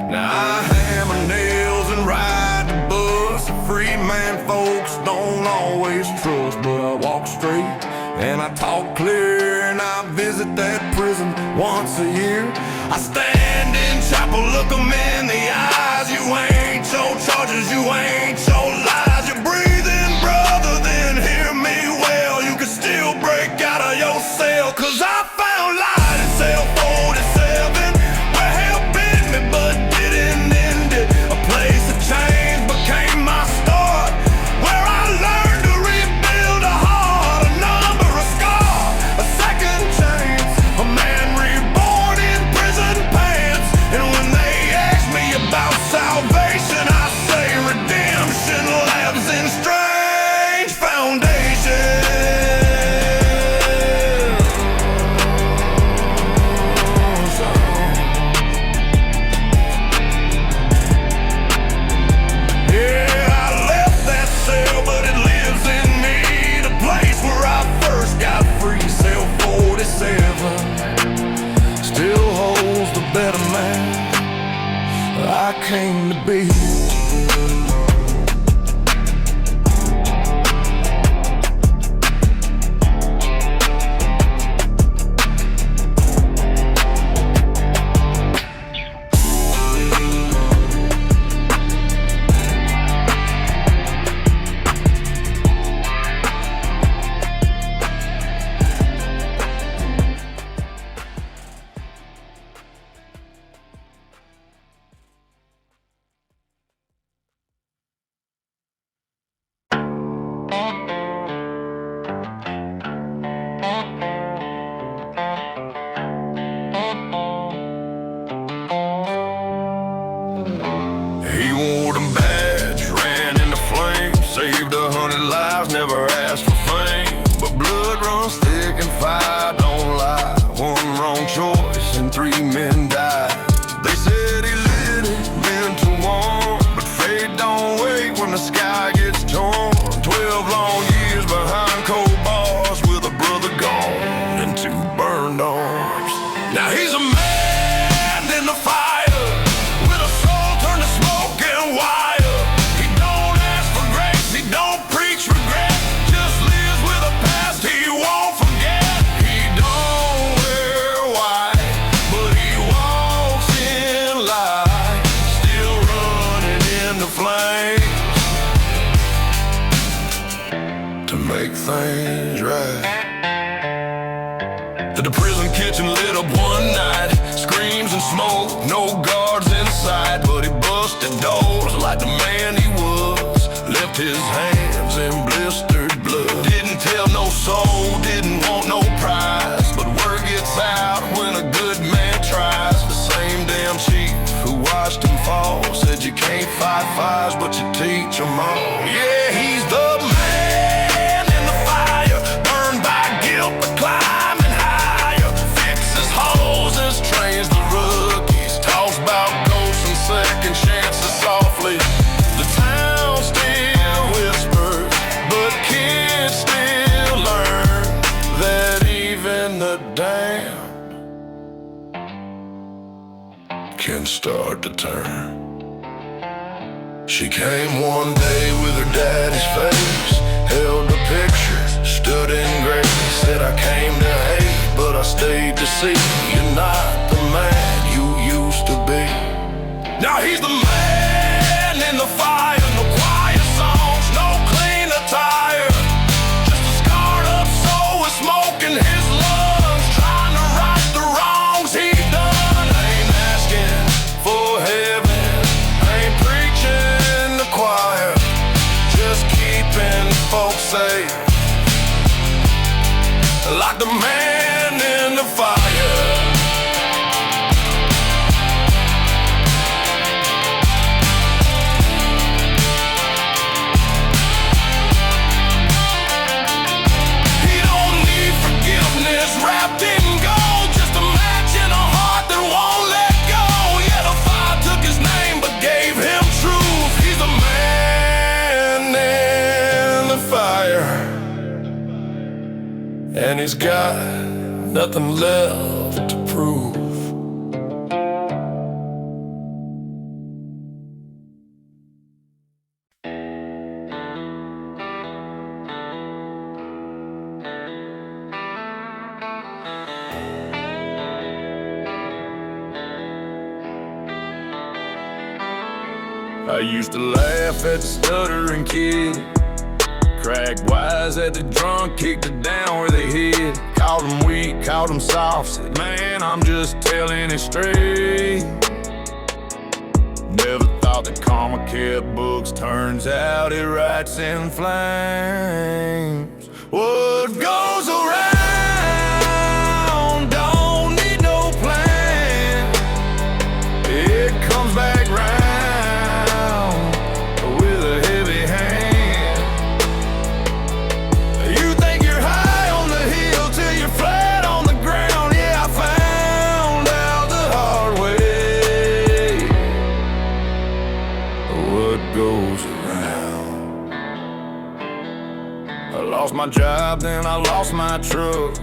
Now I hammer nails and ride the bus. Free man folks don't always trust, but I walk straight and I talk clear, and I visit that prison once a year. I stand in chapel, look 'em in the eyes. You ain't your charges, you ain't your lies. You're breathing, brother, then hear me well. You can still break out of your cell, 'cause I found light in cell 47, where hell bit me but didn't end it. A place of change became my start, where I learned to rebuild a heart, a number, a scar, a second chance, a man reborn in prison pants. And when they ask me about salvation, I say redemption lives in strange foundations. Yeah, I left that cell, but it lives in me. The place where I first got free, cell 47, still holds the better man I came to be. The prison kitchen lit up one night, screams and smoke, no guards inside, but he busted doors like the man he was. Left his hands in blistered blood. Didn't tell no soul, didn't want no prize, but word gets out when a good man tries. The same damn chief who watched him fall said you can't fight fires, but you teach them all. Yeah, he's the man in the fire, burned by guilt but climbing higher. Fixes hoses, trains the rookies, talks about ghosts and second chances softly. The town still whispers, but kids still learn that even the damned can start to turn. She came one day with her daddy's face, held the picture, stood in grace. Said I came to hate, but I stayed to see you're not the man you used to be. Now he's the man in the fire, no quiet songs, no clean attire, just a scarred up soul with smoke in his lungs, trying to right the wrongs he done. Ain't asking for heaven, ain't preaching the choir, just keeping folks safe, like the man in the fire. He don't need forgiveness wrapped in gold, just a match in a heart that won't let go. Yeah, the fire took his name but gave him truth. He's the man in the fire, and he's got nothing left to prove. I used to laugh at the stuttering kid, cracked wise at the drunk, kicked it down where they hid. Called him weak, called him soft, said, man, I'm just telling it straight. Never thought that karma kept books, turns out it writes in flames. What goes around don't need no plan, it comes back round with a heavy hand. You think you're high on the hill till you're flat on the ground. Yeah, I found out the hard way. What goes around? I lost my job, then I lost my truck.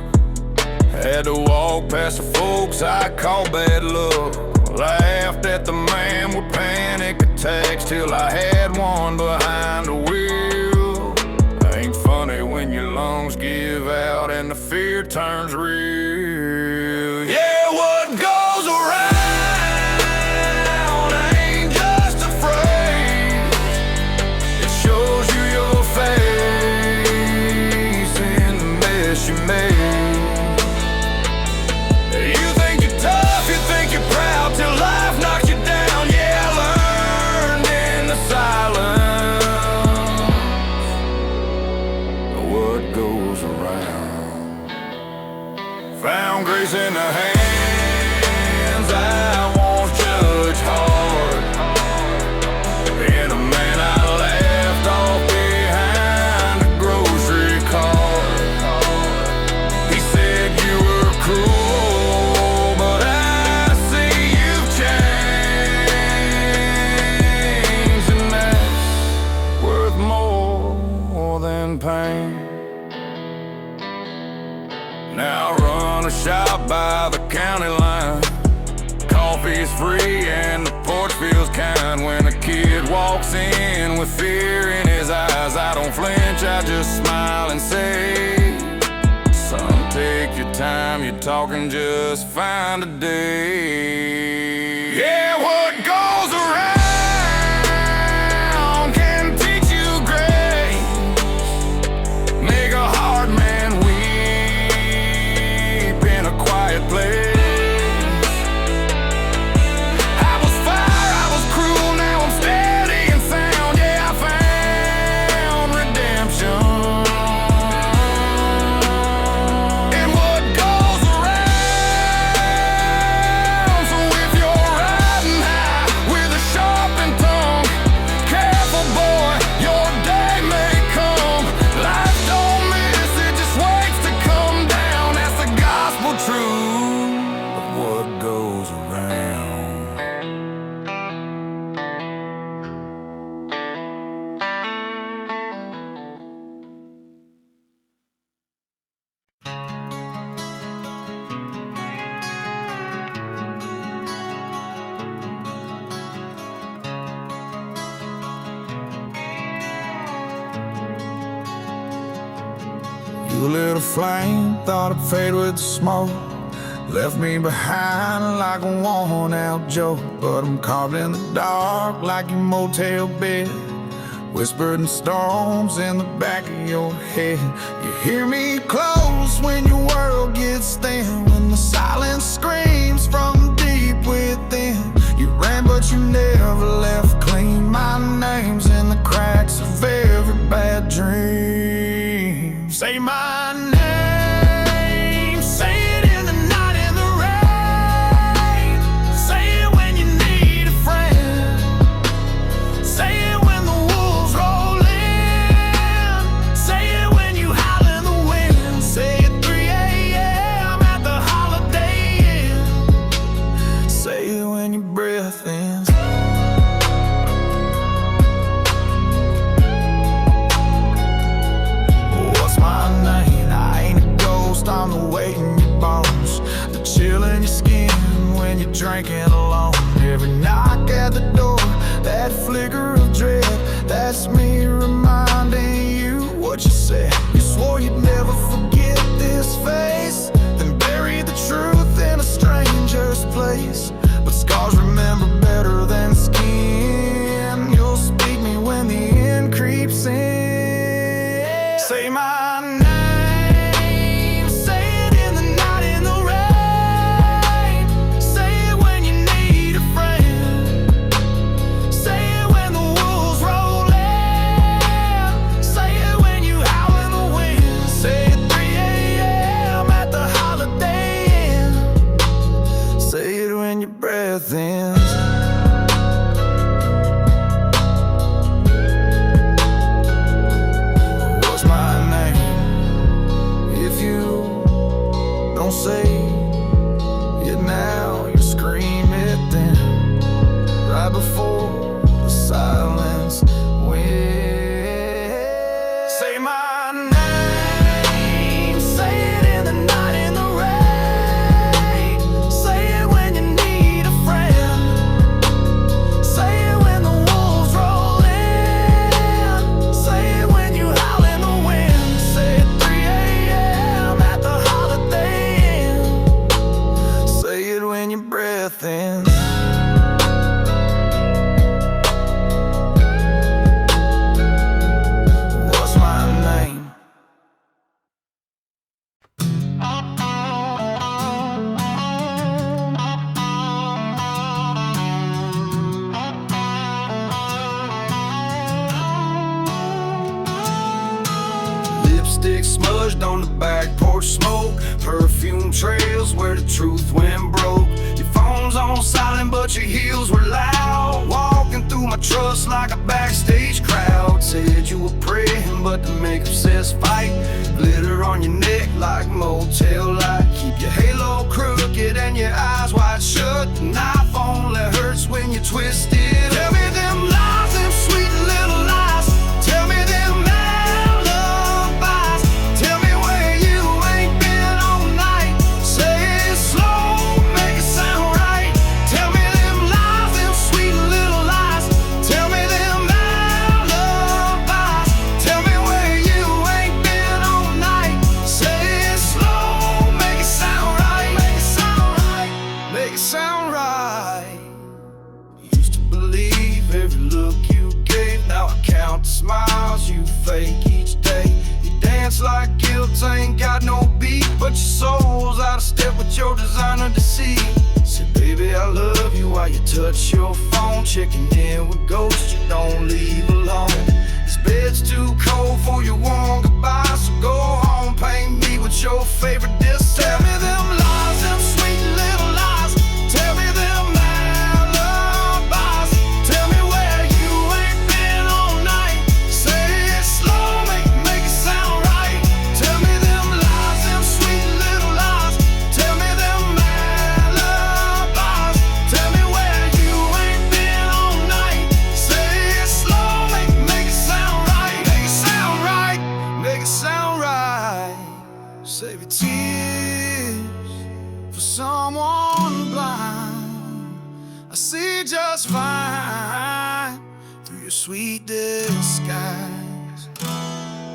Had to walk past the folks I call bad luck. Laughed at the man with panic attacks till I had one behind the wheel. Ain't funny when your lungs give out and the fear turns real. Yeah, what goes around ain't just a phrase, it shows you your face in the mess you made. You think you're tough, you think you're proud, till life knocks you down. Yeah, I learned in the silence what goes around. Found grace in the hands I once judged hard, in a man I left off behind a grocery cart. He said you were cruel, but I see you've changed, and that's worth more than pain. Now I run a shop by the county line. Coffee's free and the porch feels kind. When a kid walks in with fear in his eyes, I don't flinch, I just smile and say, son, take your time, you're talking just fine today. Yeah, what goes around can teach you grace, make a hard man weep in a quiet place. I was fire, I was cruel, now I'm steady and sound. Yeah, I found redemption. And what goes around. So if you're riding high with a sharpened tongue, careful boy, your day may come. Life don't miss, it just waits to come down. That's the gospel truth of what goes around. You lit a flame, thought I'd fade with the smoke. Left me behind like a worn-out joke. But I'm carved in the dark like your motel bed, whispered in storms in the back of your head. You hear me close when your world gets thin, when the silence screams from deep within. You ran but you never left clean. My name's in the cracks of every bad dream. Say my name, say it in the night, in the rain. Say it when you need a friend. Say it when the wolves roll in. Say it when you howl in the wind. Say it 3 a.m. at the Holiday Inn. Say it when your breath ends. What's my name? I ain't a ghost, I'm the weight in your bones, the chill in your skin when you're drinking alone. Every knock at the door, that flicker of dread, that's me reminding you what you said. You swore you'd never forget this face, then buried the truth in a stranger's place. But scars remember better than skin. You'll speak me when the end creeps in. Say my name, say it in the night, in the rain. Say it when you need a friend. Say it when the wolves roll in. Say it when you howl in the wind. Say it 3 a.m. at the Holiday Inn. Say it when your breath ends. What's my name? If you don't say it now, you scream it then, right before the silence wins. Say my name, say it in the night, in the rain. Say it when you need a friend. Say it when the wolves roll in. Say it when you howl in the wind. Say it 3 a.m. at the Holiday Inn. Say it when your breath ends. What's my name? Lipstick smudged on the back porch smoke, perfume trails where the truth went broke. Your phone's on silent but your heels were loud, walking through my trust like a backstage crowd. Said you were praying but the makeup says fight. Glitter on your neck like motel light. Keep your halo crooked and your eyes wide shut. The knife only hurts when you twist it. Tell me them lies, them sweet little lies. Tell me them alibis. Tell me where you ain't been all night. Say it slow, make it sound right. Tell me them lies, them sweet little lies. Tell me them alibis. Tell me where you ain't been all night. Say it slow, make it sound right. Make it sound right. Make it sound right. Used to wanted to see. Said, baby, I love you while you touch your phone. Checking in with ghosts, you don't leave alone. This bed's too cold for your warm goodbye, so go home, paint me with your favorite disc. Tell me them lies, them sweet little lies. Tell me them alibis. Tell me where you ain't been all night. Say it slow, make it sound right. Tell me them lies, them sweet little lies. Tell me them alibis. Tell me where you ain't been all night. Say it slow, make it sound right. Make it sound right, make it sound right. Save your tears for someone blind. I see just fine through your sweet disguise.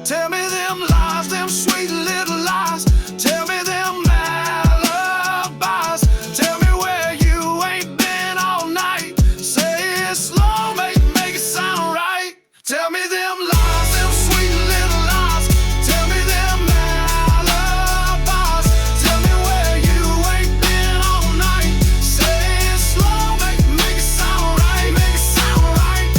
Tell me them lies, them sweet little lies. Tell me them alibis. Tell me where you ain't been all night. Say it slow, make it sound right. Tell me them lies, them sweet little lies. Tell me them alibis. Tell me where you ain't been all night. Say it slow, make it sound right. Make it sound right.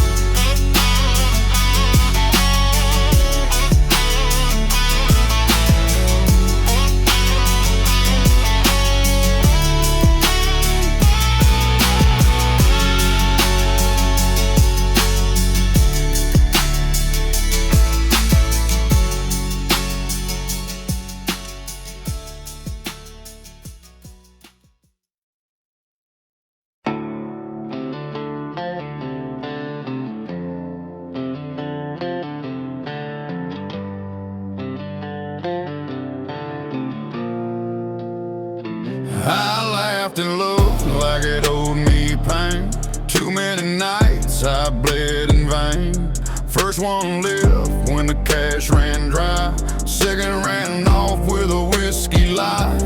I laughed and looked like it owed me pain. Too many nights I bled in vain. First one left when the cash ran dry. Second ran off with a whiskey lie.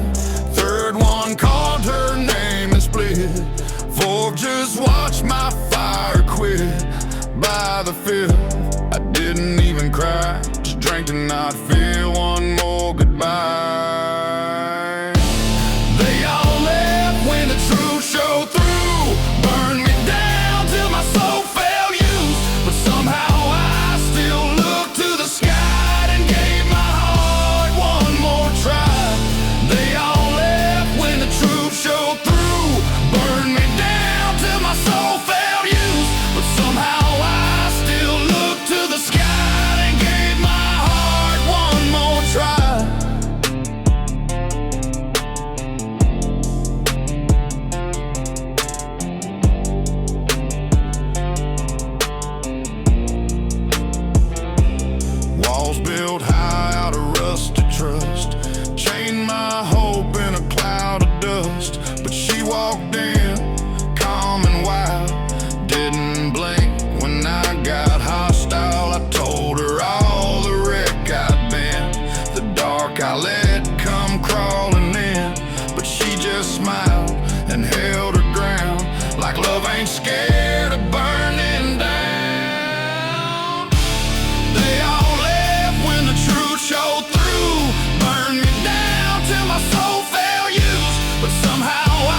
Third one called her name and split. Fourth just watched my fire quit. By the fifth, I didn't even cry. Just drank to not feel one more goodbye. They all left when the truth showed through. Burned me down till my soul fell used. But somehow I still looked to the sky and gave my heart one more try. They all left when the truth showed through. Burned me down till my soul fell used. But somehow I still looked to the sky and gave my heart one more try. Walls built high out of rusted trust. Chained my hope in a cloud of dust. But she walked in, calm and wild. Didn't blink when I got hostile. I told her all the wreck I'd been. The dark I let come crawling in. But she just smiled and held her ground. Like love ain't scared of burning down. They all left when the truth showed through. Burned me down till my soul fell used. But somehow I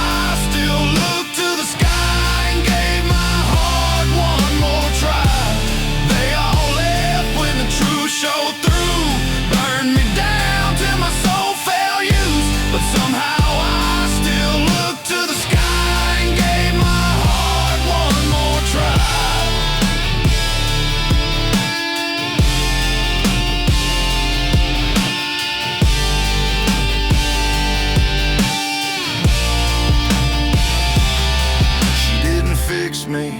still looked to the sky and gave my heart one more try. They all left when the truth showed through. Burned me down till my soul fell used. But somehow I still looked to the sky and gave my heart one more try. She didn't fix me,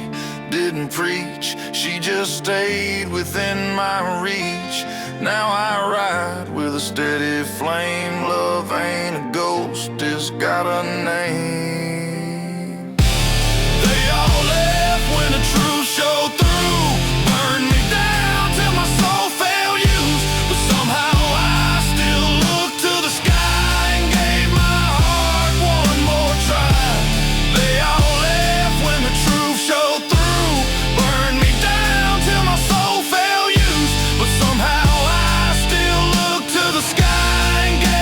didn't preach. She just stayed within my reach. Now I ride with a steady flame. Love ain't a ghost, it's got a name. They all left when the truth showed through. Burned me down till my soul fell used. But somehow I still looked to the sky and gave my heart one more try. They all left when the truth showed through. Burned me down till my soul fell used. But somehow I still looked to the sky and gave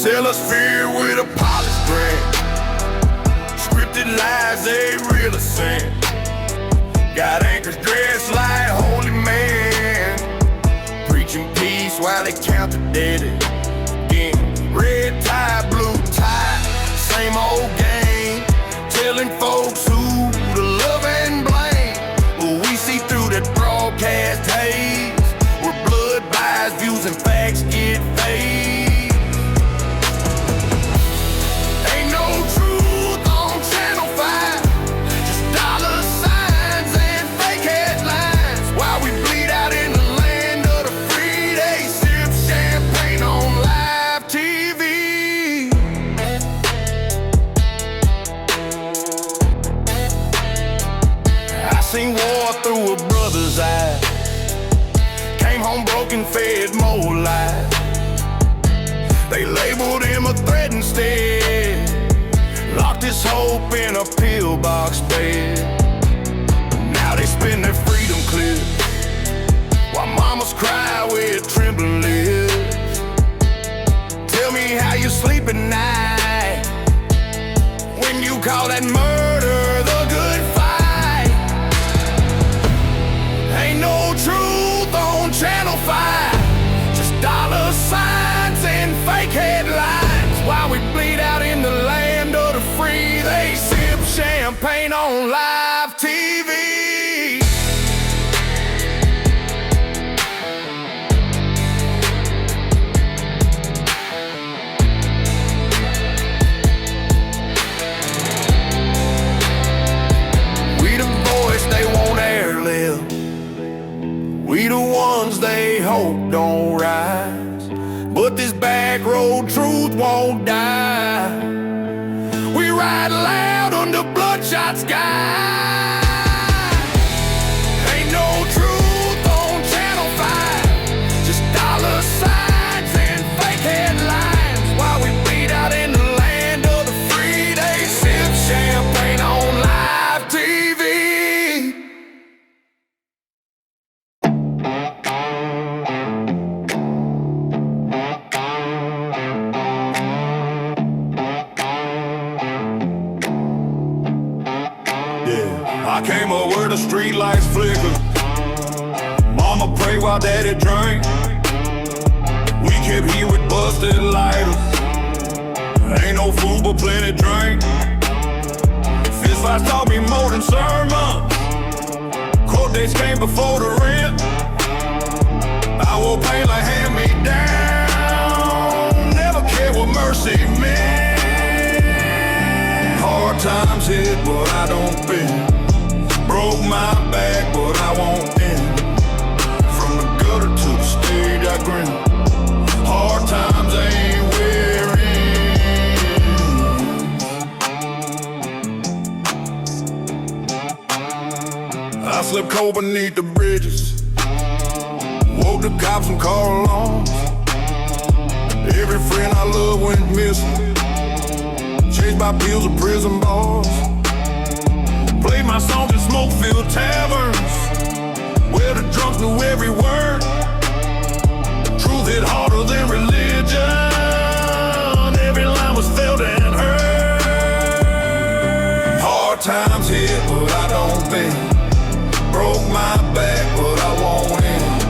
Sell us fear with a polished brand. Scripted lies they really send. Got anchors dressed like holy men, preaching peace while they count the dead. Again, red tie, blue tie, same old game, telling folks who to love and blame. But we see through that broadcast haze, where blood buys views and facts get fade. Ain't no truth on Channel 5, just dollar signs and fake headlines. While we bleed out in the land of the free, they sip champagne on live TV. I seen war through a brother's eyes, came home broken, fed more lies. They labeled him a threat instead, locked his hope in a pillbox bed. Now they spin their freedom clear, while mamas cry with trembling lips. Tell me how you sleep at night when you call that murder the good fight. Ain't no truth on Channel 5, just dollar signs and fake headlines. While we bleed out in the land of the free, they sip champagne on live TV. We the voice they won't airlift, we the ones they hope don't rise. But this back road truth won't die. We ride loud under bloodshot skies. Ain't no truth on Channel 5, just dollar signs and fake headlines. While we bleed out in the land of the free, they sip champagne on live TV. I came up where the street lights flicker. Mama pray while daddy drank. We kept heat with busted lighters. Ain't no food but plenty drink. Fist fights taught me more than sermons. Court dates came before the rent. I wore pain like hand me down. Never cared what mercy meant. Hard times hit, but I don't bend. Broke my back, but I won't end. From the gutter to the stage, I grin. Hard times ain't wearing. I slept cold beneath the bridges, woke the cops and called alarms. Every friend I love went missing, chased by pills of prison bars. Played my songs in smoke-filled taverns, where the drunks knew every word. Truth hit harder than religion. Every line was felt and heard. Hard times hit, but I don't bend. Broke my back, but I won't end.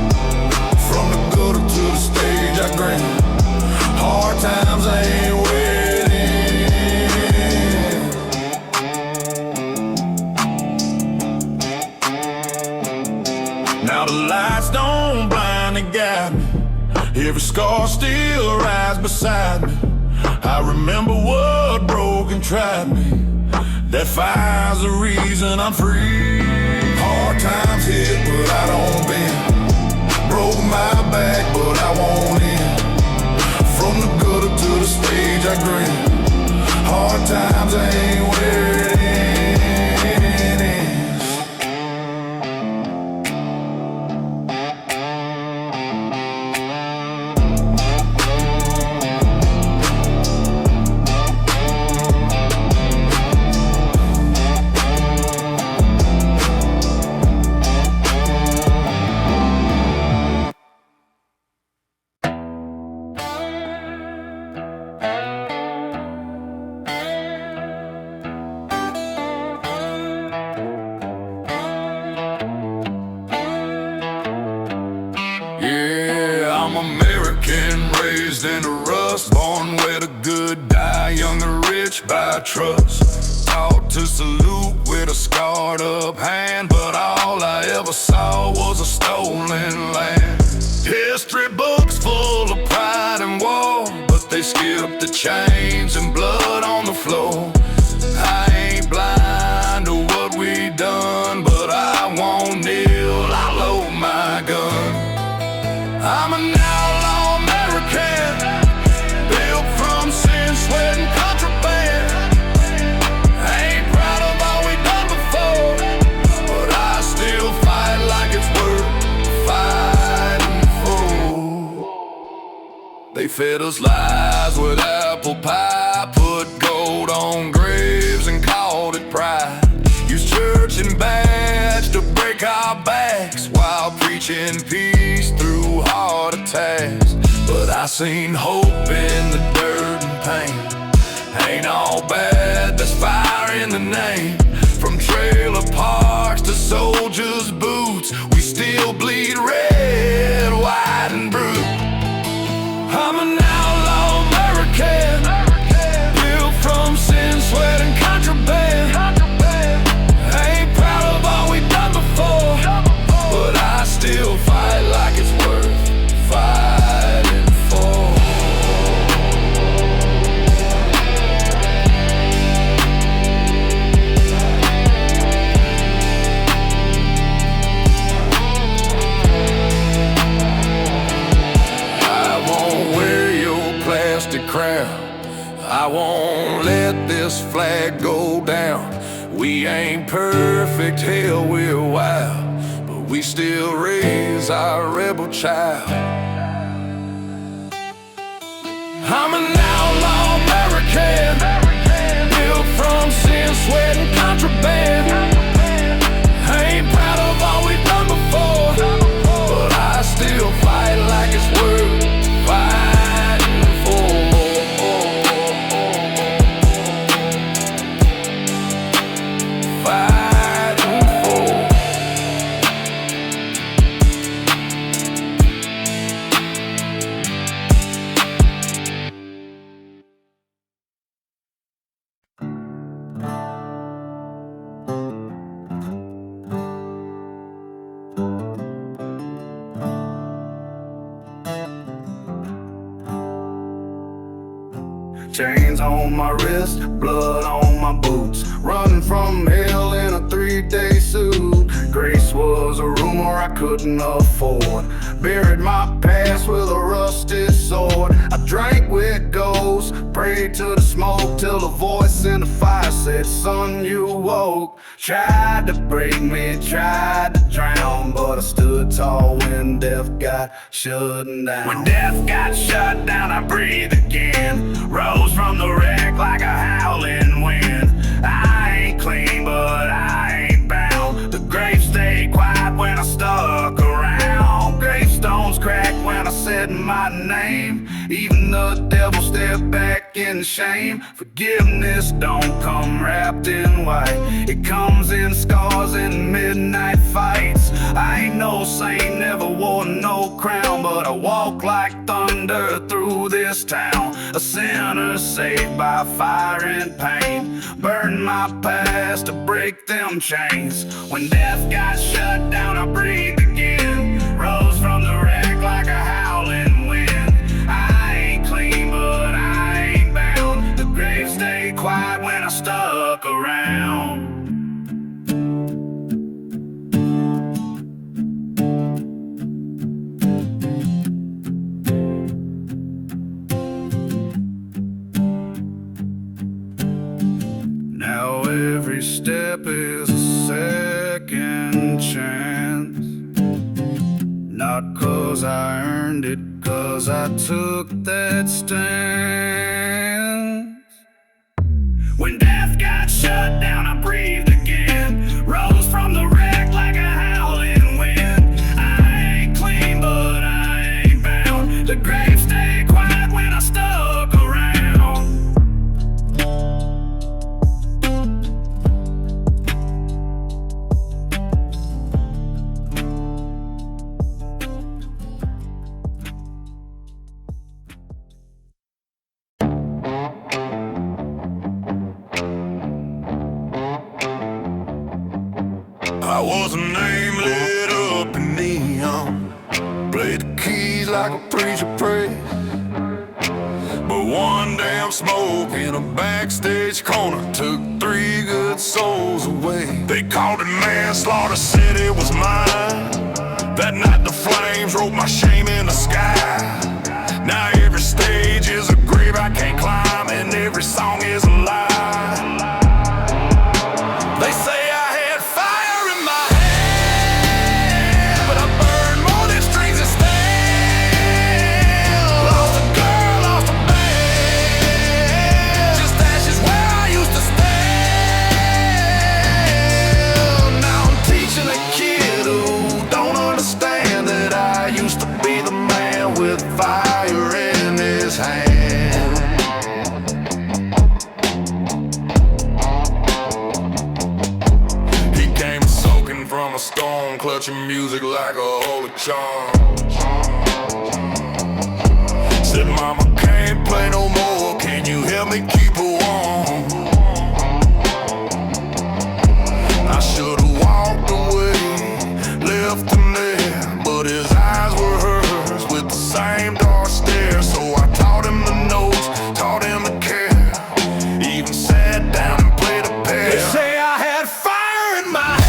From the gutter to the stage, I grin. Hard times ain't waiting. Now the lights don't blind and guide me. Every scar still rises beside me. I remember what broke and tried me. That fire's the reason I'm free. Hard times hit, but I don't bend. Broke my back, but I won't end. From the gutter to the stage, I grin. Hard times ain't where it ends. rich by trust. Taught to salute with a scarred up hand, but all I ever saw was a stolen land. History books full of pride and war, but they skipped the chains and blood on the floor. I ain't blind to what we done, but I won't kneel, I load my gun. I'm an outlaw Merican, built from sin, sweat, and contraband. I ain't proud of all we done before, but I still fight like it's worth fighting for. They fed us lies with apple pie, put gold on graves and called it pride. Used church and badge to break our backs while preaching peace through heart attacks. But I seen hope in the dirt and pain. Ain't all bad, there's fire in the name. From trailer parks to soldiers' boots, we still bleed red, white, and blue. I'm an outlaw Merican, built from sin, sweat, and contraband. I ain't proud of all we done before, but I still fight like it's worth fighting for. I won't wear your plastic crown, I won't let this flag go down. We ain't perfect, hell we're wild, but we still raise our rebel child. I'm an outlaw Merican, built from sin, sweat, and contraband. I ain't proud of all we've done before, but I still fight like it's worth fighting for. Fighting for. Chains on my wrist, blood on my boots, running from hell in a 3-day suit. Grace was a rumor I couldn't afford, buried my past with a rusted sword. I drank with ghosts, prayed to the smoke, till a voice in the fire said, son, you woke. Tried to break me, tried to drown, but I stood tall when death got shut down. When death got shut down, I breathed again, rose from the wreck like a howling wind. I ain't clean, but I ain't bound. The grave stayed quiet when I stuck around. Gravestones cracked when I said my name. Even the devil stepped back in shame. Forgiveness don't come wrapped in white, it comes in scars and midnight fights. I ain't no saint, never wore no crown, but I walk like thunder through this town. A sinner saved by fire and pain, burn my past to break them chains. When death got shut down, I breathed again, rose from the wreck like a howling wind. I ain't clean, but I ain't bound. The grave stayed quiet when I stuck around. Now every step is a second chance, not 'cause I earned it, 'cause I took that stance. When death got shut down, I breathed again, rose from the wreck like a howling wind. I ain't clean, but I ain't bound. The grave stayed quiet when I stuck around. I was a name lit up in neon, played the keys like a preacher prays. But one damn smoke in a backstage corner took 3 good souls away. They called it manslaughter, said it was mine. That night the flames wrote my shame in the sky. Now every stage is a grave I can't climb, and every song is a lie. They say I had fire in my hand, but I burned more than strings and steel. Lost a girl, lost a band, just ashes where I used to stand. Now I'm teaching a kid who don't understand that I used to be the man with fire in his hand. From a storm, clutching music like a holy charm. Said, mama, can't play no more, can you help me keep her warm? I should've walked away, left him there, but his eyes were hers with the same dark stare. So I taught him the notes, taught him to care, even sat down and played a pair. They say I had fire in my head,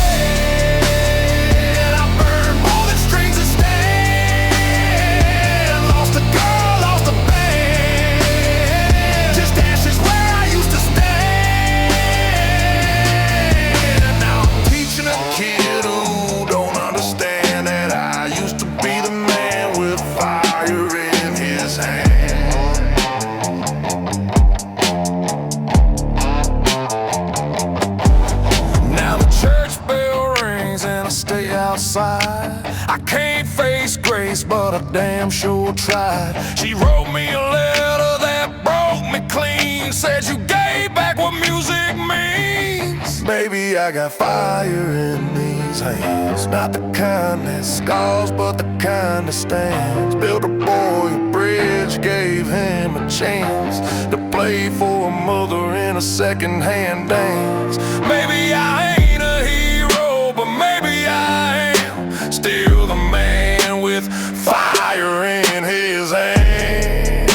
I can't face grace, but I damn sure tried. She wrote me a letter that broke me clean, said you gave back what music means. Baby, I got fire in these hands, not the kind that scars, but the kind that stands. Built a boy a bridge, gave him a chance to play for a mother in a second-hand dance. Maybe I ain't a hero, but maybe I am still the man with fire in his hand.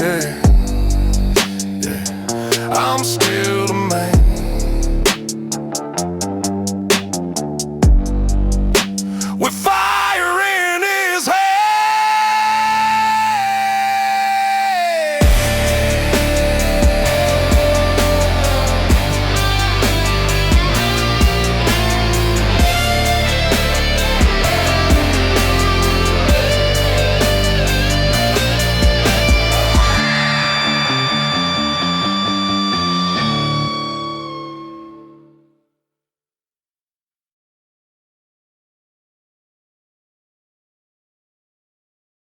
Yeah.